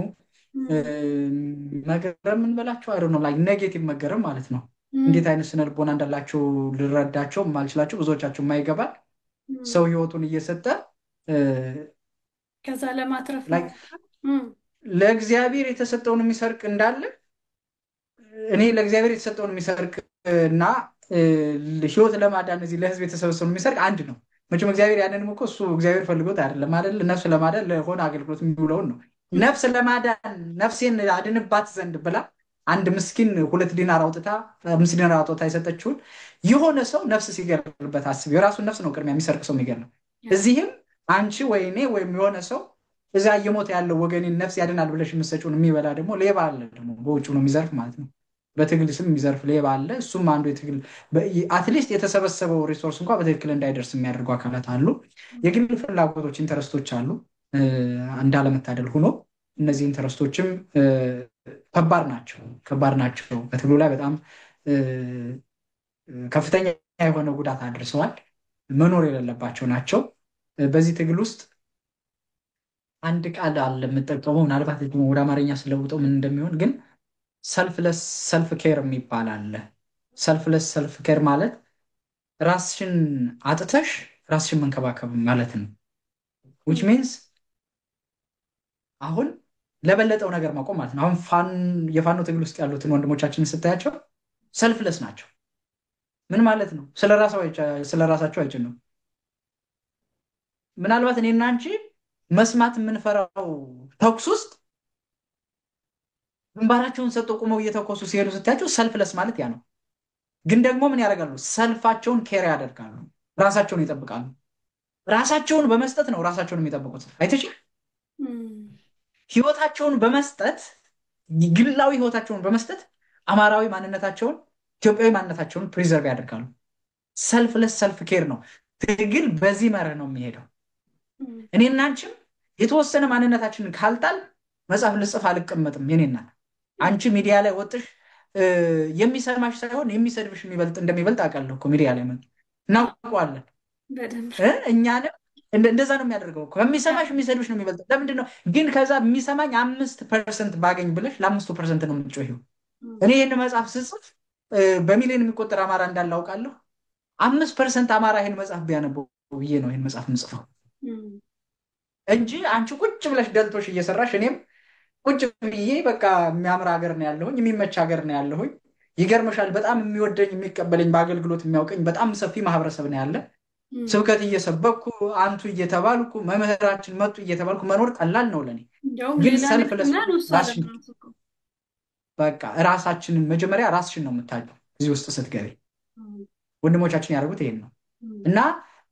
መገረም እንበላቸው አይ ነው ላይ ኔጌቲቭ መገረም ማለት ነው። እንዴት አይነት ስነ ልቦና እንዳላቸው ልረዳቸው ማልችላቸው ብዙዎቻቸው የማይገባል ሰው ህይወቱን እየሰጠ ከዛ ለማትረፍ ለእግዚአብሔር የተሰጠውን የሚሰርቅ እንዳለ እኔ ለእግዚአብሔር የተሰጠውን የሚሰርቅ እና ህይወት ለማዳን እዚህ ለህዝብ የተሰበሰውን የሚሰርቅ አንድ ነው። መቼም እግዚአብሔር ያንንም እኮ እሱ እግዚአብሔር ፈልጎት አይደለም አይደል? ነፍስ ለማዳን ለሆነ አገልግሎት የሚውለውን ነው። ነፍስ ለማዳን ነፍሴን አድንባት ዘንድ ብላ አንድ ምስኪን 2 ዲናር አውጥታ 5 ዲናር አውጥታ የሰጠችውን የሆነ ሰው ነፍስ ሲገርበት አስቢ። የራሱን ነፍስ ነው ቅድሚያ የሚሰርቅ ሰው የሚገርም። እዚህም አንቺ ወይ እኔ ወይም የሆነ ሰው እዛ እየሞተ ያለው ወገኔን ነፍስ ያድናል ብለሽ የምትሰጪውን የሚበላ ደግሞ ሌባ አለ። ደግሞ በውጭ ነው የሚዘርፍ ማለት ነው። በትግል ስም የሚዘርፍ ሌባ አለ። እሱም አንዱ የትግል አትሊስት የተሰበሰበው ሪሶርስ እንኳ በትክክል እንዳይደርስ የሚያደርጉ አካላት አሉ። የግል ፍላጎቶች ኢንተረስቶች አሉ። እንዳለመታደል ሆኖ እነዚህ ኢንተረስቶችም ከባድ ናቸው። በትግሉ ላይ በጣም ከፍተኛ የሆነ ጉዳት አድርሰዋል። መኖር የሌለባቸው ናቸው። በዚህ ትግል ውስጥ አንድ ቃል አለ የምጠቀመው፣ ምናልባት ደግሞ ወደ አማርኛ ስለውጠው ምን እንደሚሆን ግን ሰልፍለስ ሰልፍ ኬር የሚባል አለ። ሰልፍለስ ሰልፍ ኬር ማለት ራስሽን አጥተሽ ራስሽን መንከባከብ ማለት ነው። ዊች ሚንስ አሁን ለበለጠው ነገር ማቆም ማለት ነው። አሁን የፋኖ ትግል ውስጥ ያሉትን ወንድሞቻችንን ስታያቸው ሰልፍለስ ናቸው። ምን ማለት ነው? ስለራሳቸው አይጭኑም። ምናልባት እኔና አንቺ መስማት የምንፈራው ተኩስ ውስጥ ግንባራቸውን ሰጥተው ቁመው እየተኮሱ ሲሄዱ ስታያቸው ሰልፍለስ ማለት ያ ነው። ግን ደግሞ ምን ያደርጋሉ? ሰልፋቸውን ኬር ያደርጋሉ። ራሳቸውን ይጠብቃሉ። ራሳቸውን በመስጠት ነው ራሳቸውን የሚጠብቁት። አይተሽ ህይወታቸውን በመስጠት ግላዊ ህይወታቸውን በመስጠት አማራዊ ማንነታቸውን ኢትዮጵያዊ ማንነታቸውን ፕሪዘርቭ ያደርጋሉ። ሰልፍለስ ሰልፍ ኬር ነው ትግል። በዚህ መርህ ነው የሚሄደው። እኔና አንቺም የተወሰነ ማንነታችንን ካልጣል መጽሐፍ ልጽፍ አልቀመጥም። የኔና አንቺ ሚዲያ ላይ ወጥሽ የሚሰማሽ ሳይሆን የሚሰድብሽ እንደሚበልጥ አውቃለሁ እኮ ሚዲያ ላይ እናውቀዋለን። እኛንም እንደዛ ነው የሚያደርገው። ከሚሰማሽ የሚሰድብሽ ነው የሚበልጥ። ለምንድን ነው ግን? ከዛ የሚሰማኝ 5% ባገኝ ብለሽ ለ5% ነው የምትጮሂው። እኔ ይህን መጽሐፍ ስጽፍ በሚሊዮን የሚቆጠር አማራ እንዳለ አውቃለሁ። 5% አማራ ይህን መጽሐፍ ቢያነበው ብዬ ነው ይህን መጽሐፍ የምጽፈው እንጂ አንቺ ቁጭ ብለሽ ደልቶሽ እየሰራሽ እኔም ቁጭ ብዬ በቃ የሚያምር ሀገር ነው ያለሁኝ፣ የሚመች ሀገር ነው ያለሁኝ። ይገርምሻል፣ በጣም የሚወደኝ የሚቀበለኝ፣ በአገልግሎት የሚያውቀኝ በጣም ሰፊ ማህበረሰብ ነው ያለ። ስብከት እየሰበኩ አንቱ እየተባልኩ መምህራችን መጡ እየተባልኩ መኖር ቀላል ነው ለኔ። ግን ሰልፍለስ በቃ ራሳችንን መጀመሪያ ራስሽን ነው የምታውቂው እዚህ ውስጥ ስትገቢ። ወንድሞቻችን ያደርጉት ይሄን ነው። እና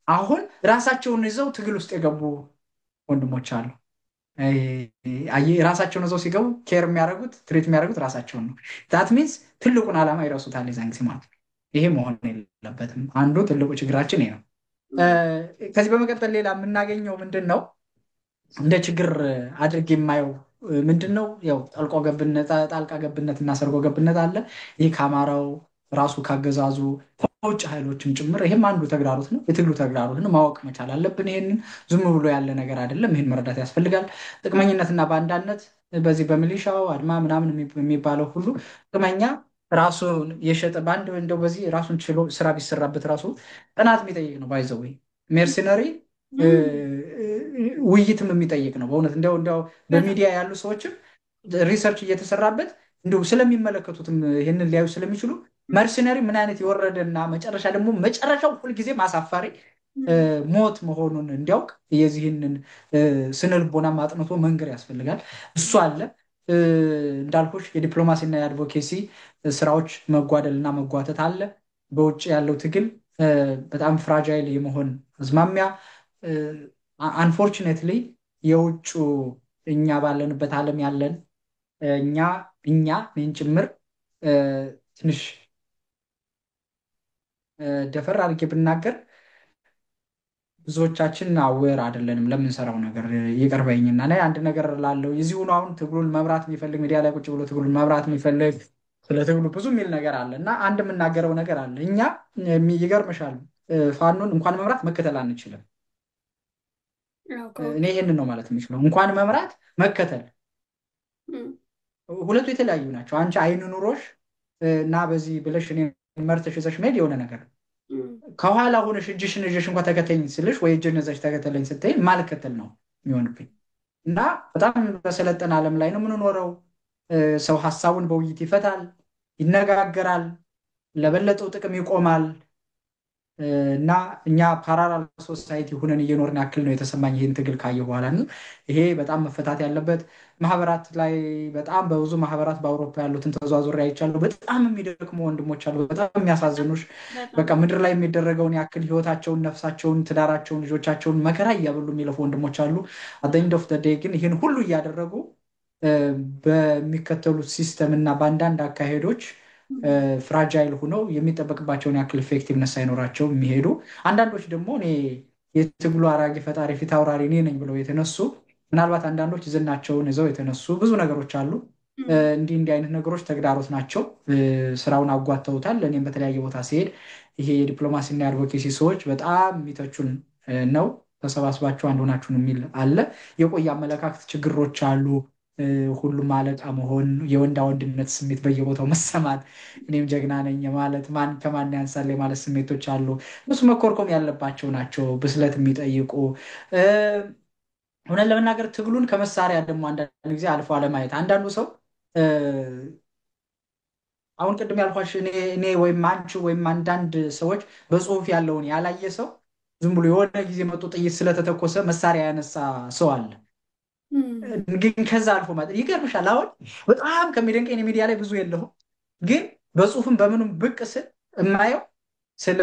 አሁን ራሳቸውን ይዘው ትግል ውስጥ የገቡ ወንድሞች አሉ። ራሳቸውን ይዘው ሲገቡ ኬር የሚያደርጉት ትሪት የሚያደርጉት ራሳቸውን ነው። ዛት ሚንስ ትልቁን ዓላማ ይረሱታል የዛን ጊዜ ማለት ነው። ይሄ መሆን የለበትም። አንዱ ትልቁ ችግራችን ይሄ ነው። ከዚህ በመቀጠል ሌላ የምናገኘው ምንድን ነው? እንደ ችግር አድርጌ የማየው ምንድን ነው? ያው ጣልቃ ገብነት እና ሰርጎ ገብነት አለ። ይህ ከአማራው ራሱ ካገዛዙ ከውጭ ኃይሎችም ጭምር። ይህም አንዱ ተግዳሮት ነው፣ የትግሉ ተግዳሮት ነው። ማወቅ መቻል አለብን። ይህንን ዝም ብሎ ያለ ነገር አይደለም። ይህን መረዳት ያስፈልጋል። ጥቅመኝነትና በአንዳነት በዚህ በሚሊሻው አድማ ምናምን የሚባለው ሁሉ ጥቅመኛ ራሱን የሸጠ በአንድ እንደው በዚህ ራሱን ችሎ ስራ ቢሰራበት ራሱ ጥናት የሚጠይቅ ነው። ባይዘው ሜርሲነሪ ውይይትም የሚጠይቅ ነው በእውነት። እንዲያው በሚዲያ ያሉ ሰዎችም ሪሰርች እየተሰራበት እንዲሁ ስለሚመለከቱትም ይህንን ሊያዩ ስለሚችሉ መርሲነሪ ምን አይነት የወረደና መጨረሻ ደግሞ መጨረሻው ሁልጊዜም አሳፋሪ ሞት መሆኑን እንዲያውቅ የዚህንን ስነልቦና ማጥንቶ መንገር ያስፈልጋል። እሱ አለ። እንዳልኩሽ የዲፕሎማሲና የአድቮኬሲ ስራዎች መጓደል እና መጓተት አለ። በውጭ ያለው ትግል በጣም ፍራጃይል የመሆን አዝማሚያ አንፎርችኔትሊ የውጩ እኛ ባለንበት ዓለም ያለን እኛ እኔን ጭምር ትንሽ ደፈር አድርጌ ብናገር ብዙዎቻችን አዌር አይደለንም ለምንሰራው ነገር ይቅርበኝና እኔ አንድ ነገር ላለው የዚህ ሆኖ አሁን ትግሉን መምራት የሚፈልግ ሚዲያ ላይ ቁጭ ብሎ ትግሉን መምራት የሚፈልግ ስለ ትግሉ ብዙ የሚል ነገር አለ እና አንድ የምናገረው ነገር አለ። እኛ ይገርምሻል ፋኖን እንኳን መምራት መከተል አንችልም። እኔ ይሄንን ነው ማለት የምችለው። እንኳን መምራት መከተል ሁለቱ የተለያዩ ናቸው። አንቺ አይን ኑሮሽ እና በዚህ ብለሽ እኔ መርተሽ ይዘሽ መሄድ የሆነ ነገር ከኋላ ሆነሽ እጅሽን ይዘሽ እንኳን ተከተኝ ስልሽ ወይ እጅን ይዘሽ ተከተለኝ ስትይ ማልከተል ነው የሚሆንብኝ እና በጣም በሰለጠነ ዓለም ላይ ነው የምንኖረው። ሰው ሀሳቡን በውይይት ይፈታል፣ ይነጋገራል፣ ለበለጠው ጥቅም ይቆማል እና እኛ ፓራላል ሶሳይቲ ሁነን እየኖርን ያክል ነው የተሰማኝ ይህን ትግል ካየ በኋላ ነው። ይሄ በጣም መፈታት ያለበት ማህበራት ላይ በጣም በብዙ ማህበራት በአውሮፓ ያሉትን ተዘዋዙሬ አይቻለሁ። በጣም የሚደክሙ ወንድሞች አሉ፣ በጣም የሚያሳዝኑሽ በቃ ምድር ላይ የሚደረገውን ያክል ህይወታቸውን፣ ነፍሳቸውን፣ ትዳራቸውን፣ ልጆቻቸውን መከራ እያበሉ የሚለፉ ወንድሞች አሉ። አደኝ ኦፍ ዘ ዴይ ግን ይህን ሁሉ እያደረጉ በሚከተሉት ሲስተም እና በአንዳንድ አካሄዶች ፍራጃይል ሆነው የሚጠበቅባቸውን ያክል ኢፌክቲቭነስ ሳይኖራቸው የሚሄዱ አንዳንዶች ደግሞ እኔ የትግሉ አራጊ ፈጣሪ ፊት አውራሪ እኔ ነኝ ብለው የተነሱ ምናልባት አንዳንዶች ዝናቸውን ይዘው የተነሱ ብዙ ነገሮች አሉ። እንዲህ አይነት ነገሮች ተግዳሮት ናቸው። ስራውን አጓተውታል። እኔም በተለያየ ቦታ ሲሄድ ይሄ የዲፕሎማሲና የአድቮኬሲ ሰዎች በጣም የሚተቹን ነው። ተሰባስባችሁ አንድ ሆናችሁን የሚል አለ። የቆየ አመለካከት ችግሮች አሉ። ሁሉም አለቃ መሆን፣ የወንዳ ወንድነት ስሜት በየቦታው መሰማት፣ እኔም ጀግና ነኝ ማለት ማን ከማን ያንሳል ማለት ስሜቶች አሉ። እሱ መኮርኮም ያለባቸው ናቸው፣ ብስለት የሚጠይቁ እውነት ለመናገር ትግሉን ከመሳሪያ ደግሞ አንዳንድ ጊዜ አልፎ አለማየት። አንዳንዱ ሰው አሁን ቅድም ያልኳሽ እኔ ወይም አንቺ ወይም አንዳንድ ሰዎች በጽሁፍ ያለውን ያላየ ሰው ዝም ብሎ የሆነ ጊዜ መጡ ጥይት ስለተተኮሰ መሳሪያ ያነሳ ሰው አለ። ግን ከዛ አልፎ ማለት ይገርምሻል። አሁን በጣም ከሚደንቀኝ ሚዲያ ላይ ብዙ የለሁም፣ ግን በጽሁፍም በምኑም ብቅ ስል የማየው ስለ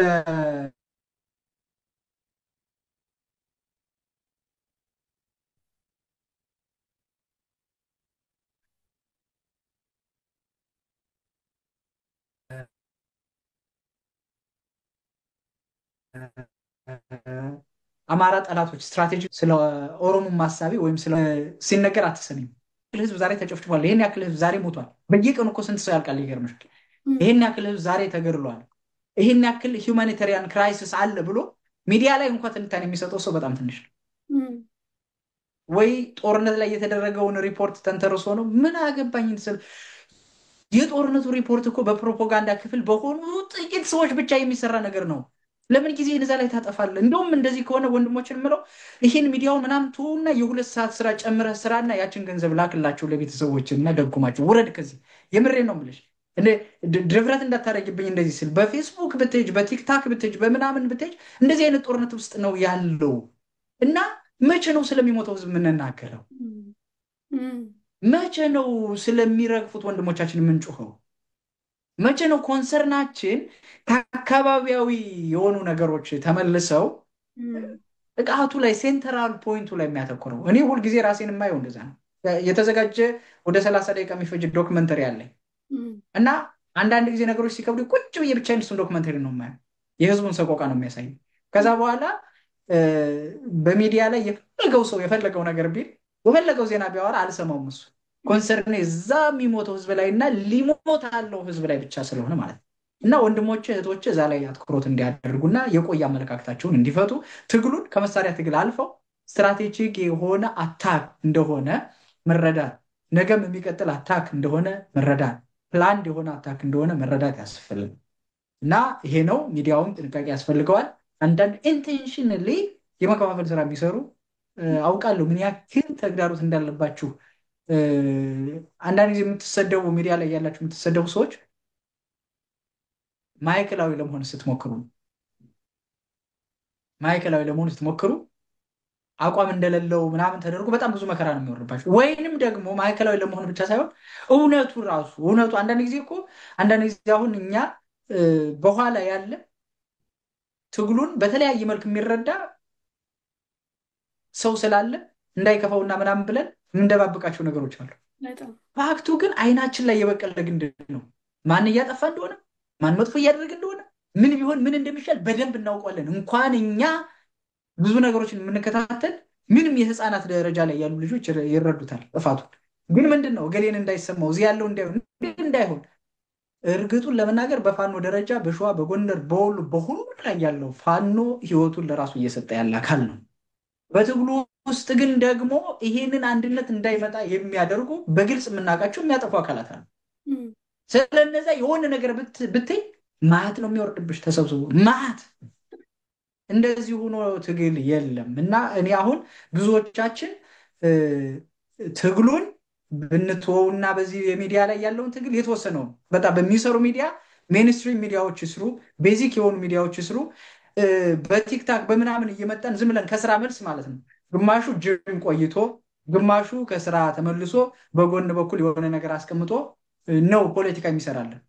አማራ ጠላቶች ስትራቴጂ ስለ ኦሮሞ ማሳቢ ወይም ሲነገር አትሰሚም። ህዝብ ዛሬ ተጨፍጭፏል፣ ይሄን ያክል ህዝብ ዛሬ ሞቷል። በየቀኑ እኮ ስንት ሰው ያልቃል። ይገርምሻል። ይሄን ያክል ህዝብ ዛሬ ተገድሏል፣ ይሄን ያክል ሂውማኒታሪያን ክራይሲስ አለ ብሎ ሚዲያ ላይ እንኳን ትንታኔ የሚሰጠው ሰው በጣም ትንሽ ነው። ወይ ጦርነት ላይ የተደረገውን ሪፖርት ተንተርሶ ነው ምን አገባኝ ስል የጦርነቱ ሪፖርት እኮ በፕሮፓጋንዳ ክፍል በሆኑ ጥቂት ሰዎች ብቻ የሚሰራ ነገር ነው። ለምን ጊዜ እዛ ላይ ታጠፋለህ? እንደውም እንደዚህ ከሆነ ወንድሞችን ምለው ይህን ሚዲያውን ምናምን ትሁና የ2 ሰዓት ስራ ጨምረህ ስራና ያችን ገንዘብ ላክላቸው ለቤተሰቦችን እና ደጉማቸው። ውረድ ከዚህ። የምሬ ነው የምልሽ። ድፍረት እንዳታደርግብኝ እንደዚህ ስል በፌስቡክ ብትሄጅ፣ በቲክታክ ብትሄጅ፣ በምናምን ብትሄጅ እንደዚህ አይነት ጦርነት ውስጥ ነው ያለው እና መቼ ነው ስለሚሞተው ህዝብ የምንናገረው? መቼ ነው ስለሚረግፉት ወንድሞቻችን የምንጮኸው? መቼ ነው ኮንሰርናችን ከአካባቢያዊ የሆኑ ነገሮች ተመልሰው ጥቃቱ ላይ ሴንትራል ፖይንቱ ላይ የሚያተኩረው? እኔ ሁልጊዜ ራሴን የማየው እንደዛ ነው። የተዘጋጀ ወደ 30 ደቂቃ የሚፈጅ ዶክመንተሪ አለኝ እና አንዳንድ ጊዜ ነገሮች ሲከብዱ ቁጭ ብዬ ብቻ እሱን ዶክመንተሪ ነው የማየው። የህዝቡን ሰቆቃ ነው የሚያሳይ። ከዛ በኋላ በሚዲያ ላይ የፈለገው ሰው የፈለገው ነገር ቢል የፈለገው ዜና ቢያወራ አልሰማውም። እሱ ኮንሰርን እዛ የሚሞተው ህዝብ ላይ እና ሊሞት ያለው ህዝብ ላይ ብቻ ስለሆነ ማለት ነው። እና ወንድሞች እህቶች እዛ ላይ አትኩሮት እንዲያደርጉና የቆየ አመለካከታቸውን እንዲፈቱ ትግሉን ከመሳሪያ ትግል አልፈው ስትራቴጂክ የሆነ አታክ እንደሆነ መረዳት፣ ነገም የሚቀጥል አታክ እንደሆነ መረዳት፣ ፕላንድ የሆነ አታክ እንደሆነ መረዳት ያስፈልጋል። እና ይሄ ነው። ሚዲያውን ጥንቃቄ ያስፈልገዋል። አንዳንድ ኢንቴንሽንሊ የመከፋፈል ስራ የሚሰሩ አውቃለሁ ምን ያክል ተግዳሮት እንዳለባችሁ። አንዳንድ ጊዜ የምትሰደቡ ሚዲያ ላይ ያላችሁ የምትሰደቡ ሰዎች ማዕከላዊ ለመሆን ስትሞክሩ አቋም እንደሌለው ምናምን ተደርጎ በጣም ብዙ መከራ ነው የሚወርድባቸው። ወይንም ደግሞ ማዕከላዊ ለመሆን ብቻ ሳይሆን እውነቱ አንዳንድ ጊዜ እኮ አንዳንድ ጊዜ አሁን እኛ በኋላ ያለ ትግሉን በተለያየ መልክ የሚረዳ ሰው ስላለ እንዳይከፋውና ምናምን ብለን የምንደባብቃቸው ነገሮች አሉ። በጣም ፋክቱ ግን አይናችን ላይ የበቀለ ግንድ ነው። ማን እያጠፋ እንደሆነ፣ ማን መጥፎ እያደረገ እንደሆነ፣ ምን ቢሆን ምን እንደሚሻል በደንብ እናውቀዋለን። እንኳን እኛ ብዙ ነገሮችን የምንከታተል ምንም የህፃናት ደረጃ ላይ ያሉ ልጆች ይረዱታል ጥፋቱን። ግን ምንድን ነው እገሌን እንዳይሰማው እዚህ ያለው እንዳይሆን እርግጡን ለመናገር በፋኖ ደረጃ በሸዋ፣ በጎንደር፣ በወሎ በሁሉ ላይ ያለው ፋኖ ህይወቱን ለራሱ እየሰጠ ያለ አካል ነው። በትግሉ ውስጥ ግን ደግሞ ይሄንን አንድነት እንዳይመጣ የሚያደርጉ በግልጽ የምናውቃቸው የሚያጠፉ አካላት አሉ። ስለነዛ የሆነ ነገር ብትይ ማት ነው የሚወርድብሽ ተሰብስቦ ማት። እንደዚህ ሆኖ ትግል የለም እና እኔ አሁን ብዙዎቻችን ትግሉን ብንትወውና በዚህ የሚዲያ ላይ ያለውን ትግል የተወሰነው በጣም በሚሰሩ ሚዲያ ሜንስትሪም ሚዲያዎች ይስሩ፣ ቤዚክ የሆኑ ሚዲያዎች ይስሩ። በቲክታክ በምናምን እየመጣን ዝም ብለን ከስራ መልስ ማለት ነው ግማሹ ጅም ቆይቶ ግማሹ ከስራ ተመልሶ በጎን በኩል የሆነ ነገር አስቀምጦ ነው ፖለቲካ የሚሰራለን።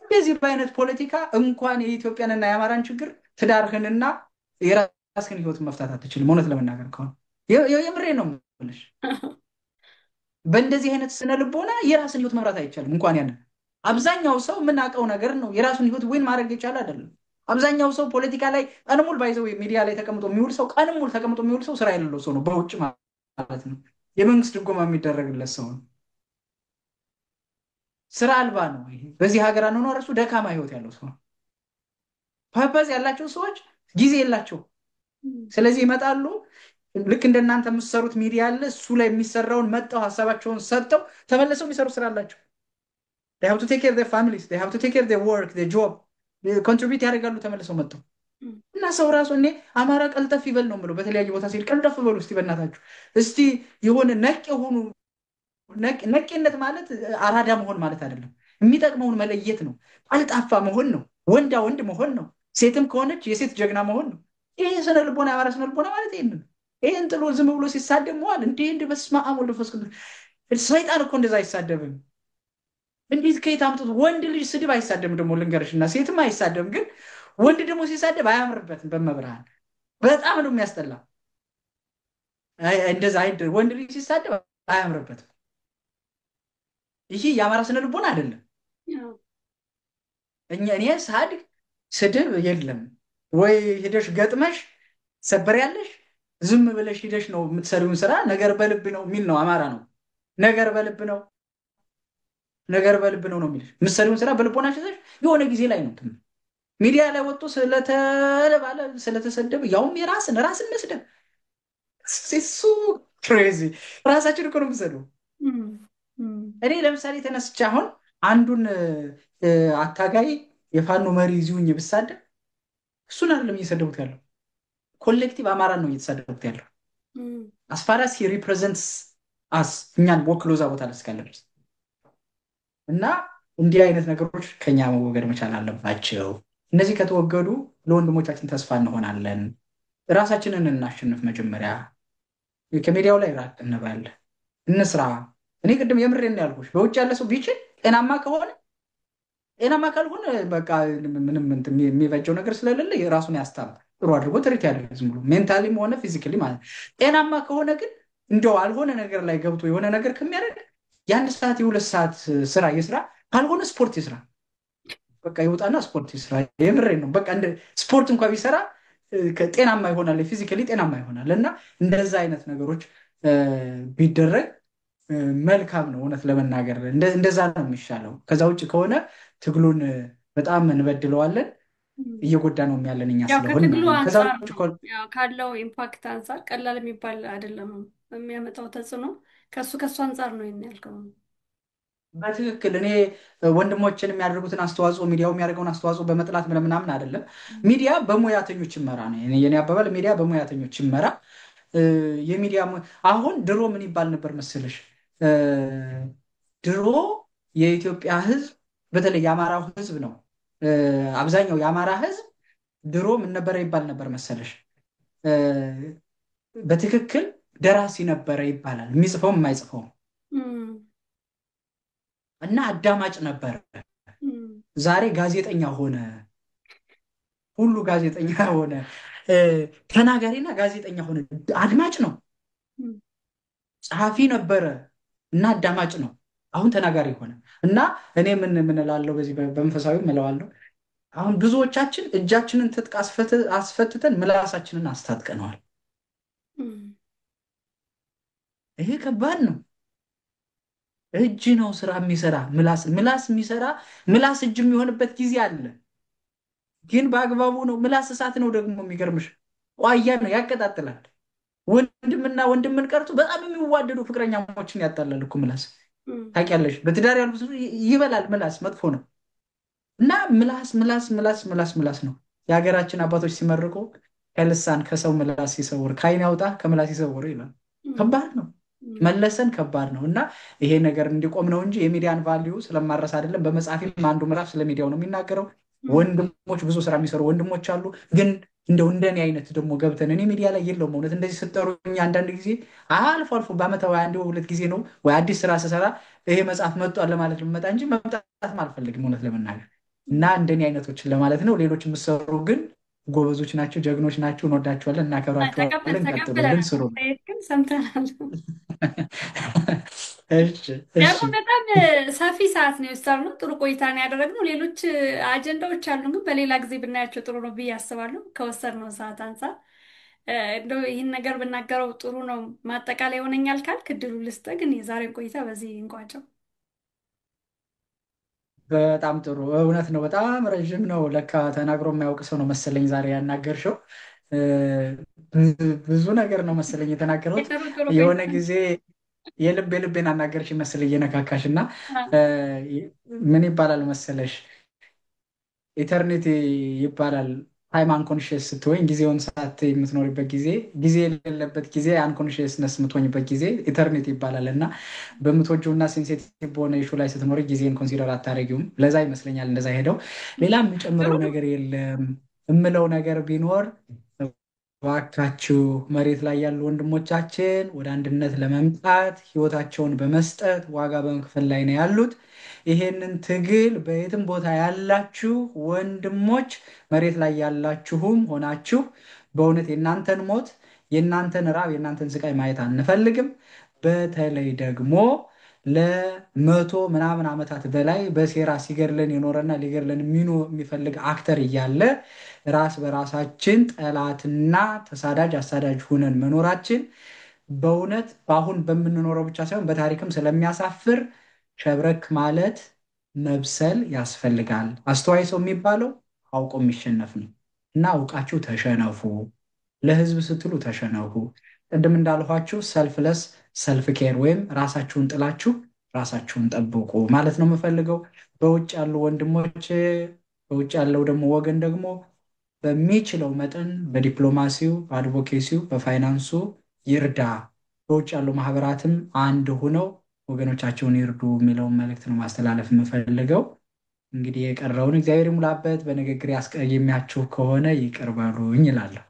እንደዚህ በአይነት ፖለቲካ እንኳን የኢትዮጵያንና የአማራን ችግር ትዳርህንና የራስህን ህይወት መፍታት አትችልም። እውነት ለመናገር ከሆነ የምሬ ነው የምልሽ። በእንደዚህ አይነት ስነ ልቦና የራስን ህይወት መምራት አይቻልም። እንኳን ያንን አብዛኛው ሰው የምናውቀው ነገር ነው። የራሱን ህይወት ወይን ማድረግ የቻለ አይደለም። አብዛኛው ሰው ፖለቲካ ላይ ቀንም ሙሉ ባይዘው ሚዲያ ላይ ተቀምጦ የሚውል ሰው ቀንም ሙሉ ተቀምጦ የሚውል ሰው ስራ የሌለው ሰው ነው። በውጭ ማለት ነው የመንግስት ድጎማ የሚደረግለት ሰው ነው። ስራ አልባ ነው። ይሄ በዚህ ሀገር አኗኗር እሱ ደካማ ህይወት ያለው ሰው ነው። ፐርፐዝ ያላቸው ሰዎች ጊዜ የላቸው። ስለዚህ ይመጣሉ። ልክ እንደናንተ የምትሰሩት ሚዲያ አለ። እሱ ላይ የሚሰራውን መጠው ሀሳባቸውን ሰጥተው ተመልሰው የሚሰሩ ስራ አላቸው። they have to take care of their families, they have to take care of their work, their job, ኮንትሪቢዩት ያደርጋሉ ተመልሰው መጥተው እና ሰው ራሱ እኔ አማራ ቀልጠፍ ይበል ነው የምለው። በተለያየ ቦታ ሲሄድ ቀልጠፍ በሉ እስቲ በእናታችሁ። እስቲ የሆነ ነቅ የሆኑ ነቄነት ማለት አራዳ መሆን ማለት አይደለም። የሚጠቅመውን መለየት ነው። ቀልጣፋ መሆን ነው። ወንዳ ወንድ መሆን ነው። ሴትም ከሆነች የሴት ጀግና መሆን ነው። ይሄ ስነ ልቦና የአማራ ስነ ልቦና ማለት ይሄንን ይሄን ጥሎ ዝም ብሎ ሲሳደብ መዋል እንደ በስመ አብ ወወልድ ወመንፈስ ቅዱስ። ሰይጣን እኮ እንደዛ አይሳደብም። እንዴት ከየት አምጥቶ ወንድ ልጅ ስድብ አይሳደብም ደግሞ ልንገርሽና፣ ሴትም አይሳደብም። ግን ወንድ ደግሞ ሲሳደብ አያምርበትም። በመብርሃን በጣም ነው የሚያስጠላ። እንደዛ ወንድ ልጅ ሲሳደብ አያምርበትም። ይሄ የአማራ ስነ ልቦና አይደለም። እኔ ሳድግ ስድብ የለም ወይ ሄደሽ ገጥመሽ ሰበር ያለሽ ዝም ብለሽ ሄደሽ ነው የምትሰሪውን ስራ ነገር በልብ ነው የሚል ነው። አማራ ነው ነገር በልብ ነው ነው የሚልሽ። የምትሰሪውን ስራ በልቦናሽ ይዘሽ የሆነ ጊዜ ላይ ነው ሚዲያ ላይ ወጥቶ ስለተባለ ስለተሰደበ ያውም ራስን መስደብ እሱ ክሬዚ። ራሳችን እኮ ነው የምንሰደው። እኔ ለምሳሌ ተነስቼ አሁን አንዱን አታጋይ የፋኖ መሪ ይዚሁኝ ብሳደብ እሱን አይደለም እየሰደቡት ያለው፣ ኮሌክቲቭ አማራን ነው እየተሳደቡት ያለው። አስፋራስ ሪፕሬዘንትስ አስ እኛን ወክሎ እዛ ቦታ ላይ እስካለ ድረስ እና እንዲህ አይነት ነገሮች ከኛ መወገድ መቻል አለባቸው። እነዚህ ከተወገዱ ለወንድሞቻችን ተስፋ እንሆናለን። ራሳችንን እናሸንፍ። መጀመሪያ ከሚዲያው ላይ ራቅ እንበል፣ እንስራ። እኔ ቅድም የምሬን ያልኩሽ በውጭ ያለ ሰው ቢችል ጤናማ ከሆነ ጤናማ ካልሆነ በቃ ምንም የሚበጀው ነገር ስለሌለ የራሱን ያስታም ጥሩ አድርጎ ትሪት ያለ ዝም ብሎ ሜንታሊም ሆነ ፊዚካሊ ማለት። ጤናማ ከሆነ ግን እንደው አልሆነ ነገር ላይ ገብቶ የሆነ ነገር ከሚያደርግ የአንድ ሰዓት የሁለት ሰዓት ስራ ይስራ፣ ካልሆነ ስፖርት ይስራ። በቃ ይወጣና ስፖርት ይስራ። የምሬን ነው። በቃ እንደ ስፖርት እንኳን ቢሰራ ጤናማ ይሆናል፣ ፊዚካሊ ጤናማ ይሆናል። እና እንደዛ አይነት ነገሮች ቢደረግ መልካም ነው። እውነት ለመናገር እንደዛ ነው የሚሻለው። ከዛ ውጭ ከሆነ ትግሉን በጣም እንበድለዋለን፣ እየጎዳ ነው ያለን እኛ ስለሆነ ከትግሉ አንጻር ካለው ኢምፓክት አንጻር ቀላል የሚባል አይደለም የሚያመጣው ተጽዕኖ። ከሱ አንጻር ነው ያልከው። በትክክል እኔ ወንድሞችን የሚያደርጉትን አስተዋጽኦ ሚዲያው የሚያደርገውን አስተዋጽኦ በመጥላት ምናምን አይደለም። ሚዲያ በሙያተኞች ይመራ ነው የኔ አባባል። ሚዲያ በሙያተኞች ይመራ። የሚዲያ አሁን ድሮ ምን ይባል ነበር መሰለሽ? ድሮ የኢትዮጵያ ሕዝብ በተለይ የአማራው ሕዝብ ነው አብዛኛው የአማራ ሕዝብ ድሮ ምን ነበረ ይባል ነበር መሰለሽ? በትክክል ደራሲ ነበረ ይባላል፣ የሚጽፈውም የማይጽፈውም እና አዳማጭ ነበረ። ዛሬ ጋዜጠኛ ሆነ፣ ሁሉ ጋዜጠኛ ሆነ። ተናጋሪና ጋዜጠኛ ሆነ። አድማጭ ነው። ጸሐፊ ነበረ እና አዳማጭ ነው። አሁን ተናጋሪ ሆነ እና እኔ ምን እላለሁ፣ በዚህ በመንፈሳዊ እለዋለሁ፣ አሁን ብዙዎቻችን እጃችንን ትጥቅ አስፈትተን ምላሳችንን አስታጥቀነዋል። ይሄ ከባድ ነው። እጅ ነው ስራ የሚሰራ ምላስ የሚሰራ ምላስ እጅ የሚሆንበት ጊዜ አለ። ግን በአግባቡ ነው። ምላስ እሳት ነው ደግሞ የሚገርምሽ፣ ቋያ ነው፣ ያቀጣጥላል። ወንድምና ወንድምን ቀርቶ በጣም የሚዋደዱ ፍቅረኛሞችን ያጣላል እኮ ምላስ። ታውቂያለሽ፣ በትዳር ያሉ ይበላል ምላስ፣ መጥፎ ነው። እና ምላስ ምላስ ምላስ ምላስ ምላስ ነው። የሀገራችን አባቶች ሲመርቁ ከልሳን ከሰው ምላስ ይሰውር፣ ከዓይን ያውጣ ከምላስ ይሰውር ይላል። ከባድ ነው፣ መለሰን ከባድ ነው። እና ይሄ ነገር እንዲቆም ነው እንጂ የሚዲያን ቫሊዩ ስለማረስ አይደለም። በመጽሐፊም አንዱ ምዕራፍ ስለ ሚዲያው ነው የሚናገረው። ወንድሞች ብዙ ስራ የሚሰሩ ወንድሞች አሉ። ግን እንደው እንደኔ አይነት ደግሞ ገብተን እኔ ሚዲያ ላይ የለውም እውነት እንደዚህ ስጠሩኝ አንዳንድ ጊዜ አልፎ አልፎ በአመታዊ አንድ ሁለት ጊዜ ነው ወይ አዲስ ስራ ስሰራ ይሄ መጽሐፍ መጥቷል ለማለት ልመጣ እንጂ መምጣትም አልፈልግም እውነት ለመናገር። እና እንደኔ አይነቶችን ለማለት ነው። ሌሎች የምትሰሩ ግን ጎበዞች ናቸው፣ ጀግኖች ናቸው፣ እንወዳቸዋለን፣ እናከብራቸዋለን። ቀጥሉልን፣ ስሩ። ሰምተናል። ደግሞ በጣም ሰፊ ሰዓት ነው የወሰድነው። ጥሩ ቆይታ ነው ያደረግነው። ሌሎች አጀንዳዎች አሉ፣ ግን በሌላ ጊዜ ብናያቸው ጥሩ ነው ብዬ አስባለሁ። ከወሰድነው ሰዓት አንጻር እንደው ይህን ነገር ብናገረው ጥሩ ነው። ማጠቃለያ ይሆነኛል ካልክ እድሉ ልስጥህ፣ ግን የዛሬን ቆይታ በዚህ እንቋጨው። በጣም ጥሩ። እውነት ነው፣ በጣም ረዥም ነው። ለካ ተናግሮ የማያውቅ ሰው ነው መሰለኝ ዛሬ ያናገርሽው። ብዙ ነገር ነው መሰለኝ የተናገሩት። የሆነ ጊዜ የልቤን አናገርሽ መሰለ እየነካካሽ እና ምን ይባላል መሰለሽ፣ ኢተርኒቲ ይባላል። ታይም አንኮንሽስ ስትሆኝ ጊዜውን ሰዓት የምትኖሪበት ጊዜ፣ ጊዜ የሌለበት ጊዜ አንኮንሽስነስ የምትሆኝበት ጊዜ ኢተርኒቲ ይባላል። እና በምትወጂው እና ሴንሲቲቭ በሆነ ኢሹ ላይ ስትኖሪ ጊዜን ኮንሲደር አታደርጊውም። ለዛ ይመስለኛል እንደዛ ሄደው። ሌላ የምጨምረው ነገር የለም። የምለው ነገር ቢኖር እባካችሁ መሬት ላይ ያሉ ወንድሞቻችን ወደ አንድነት ለመምጣት ህይወታቸውን በመስጠት ዋጋ በመክፈል ላይ ነው ያሉት። ይሄንን ትግል በየትም ቦታ ያላችሁ ወንድሞች፣ መሬት ላይ ያላችሁም ሆናችሁ በእውነት የእናንተን ሞት፣ የእናንተን ራብ፣ የእናንተን ስቃይ ማየት አንፈልግም። በተለይ ደግሞ ለመቶ ምናምን ዓመታት በላይ በሴራ ሲገድለን የኖረና ሊገድለን የሚፈልግ አክተር እያለ ራስ በራሳችን ጠላትና ተሳዳጅ አሳዳጅ ሁነን መኖራችን በእውነት በአሁን በምንኖረው ብቻ ሳይሆን በታሪክም ስለሚያሳፍር ሸብረክ ማለት መብሰል ያስፈልጋል። አስተዋይ ሰው የሚባለው አውቆ የሚሸነፍ ነው እና አውቃችሁ ተሸነፉ። ለህዝብ ስትሉ ተሸነፉ። ቅድም እንዳልኋችሁ ሰልፍለስ ሰልፍ ኬር ወይም ራሳችሁን ጥላችሁ ራሳችሁን ጠብቁ ማለት ነው የምፈልገው። በውጭ ያሉ ወንድሞች፣ በውጭ ያለው ደግሞ ወገን ደግሞ በሚችለው መጠን በዲፕሎማሲው፣ በአድቮኬሲው፣ በፋይናንሱ ይርዳ። በውጭ ያሉ ማህበራትም አንድ ሁነው ወገኖቻቸውን ይርዱ የሚለውን መልእክት ነው ማስተላለፍ የምፈልገው። እንግዲህ የቀረውን እግዚአብሔር ይሙላበት። በንግግር ያስቀየሚያችሁ ከሆነ ይቅር በሉኝ እላለሁ።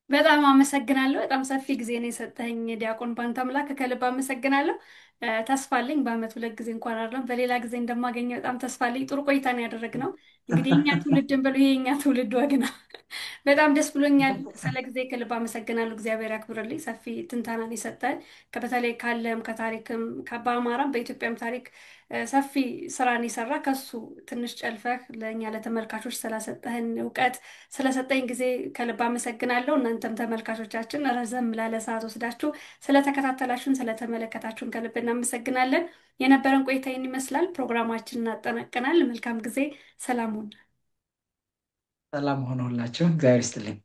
በጣም አመሰግናለሁ። በጣም ሰፊ ጊዜ ነው የሰጠኝ ዲያቆን ባንተአምላክ፣ ከልብ አመሰግናለሁ። ተስፋ አለኝ በአመት 2 ጊዜ እንኳን አይደለም በሌላ ጊዜ እንደማገኘው በጣም ተስፋ አለኝ። ጥሩ ቆይታ ነው ያደረግነው። እንግዲህ የኛ ትውልድን ብሎ ይሄ የኛ ትውልድ ወግ ነው። በጣም ደስ ብሎኛል። ስለ ጊዜ ከልብ አመሰግናለሁ። እግዚአብሔር ያክብርልኝ። ሰፊ ትንተናን የሰጠን በተለይ ካለም ከታሪክም በአማራም በኢትዮጵያም ታሪክ ሰፊ ስራን የሰራ ከሱ ትንሽ ጨልፈህ ለእኛ ለተመልካቾች ስለሰጠህን እውቀት ስለሰጠኝ ጊዜ ከልብ አመሰግናለሁ። እናንተም ተመልካቾቻችን ረዘም ላለ ሰዓት ወስዳችሁ ስለተከታተላችሁን ስለተመለከታችሁን ከልብ እናመሰግናለን። የነበረን ቆይታ ይህን ይመስላል። ፕሮግራማችንን እናጠናቀናል። መልካም ጊዜ። ሰላም ሁኑ። ሰላም ሆነሁላችሁ። እግዚአብሔር ይስጥልኝ።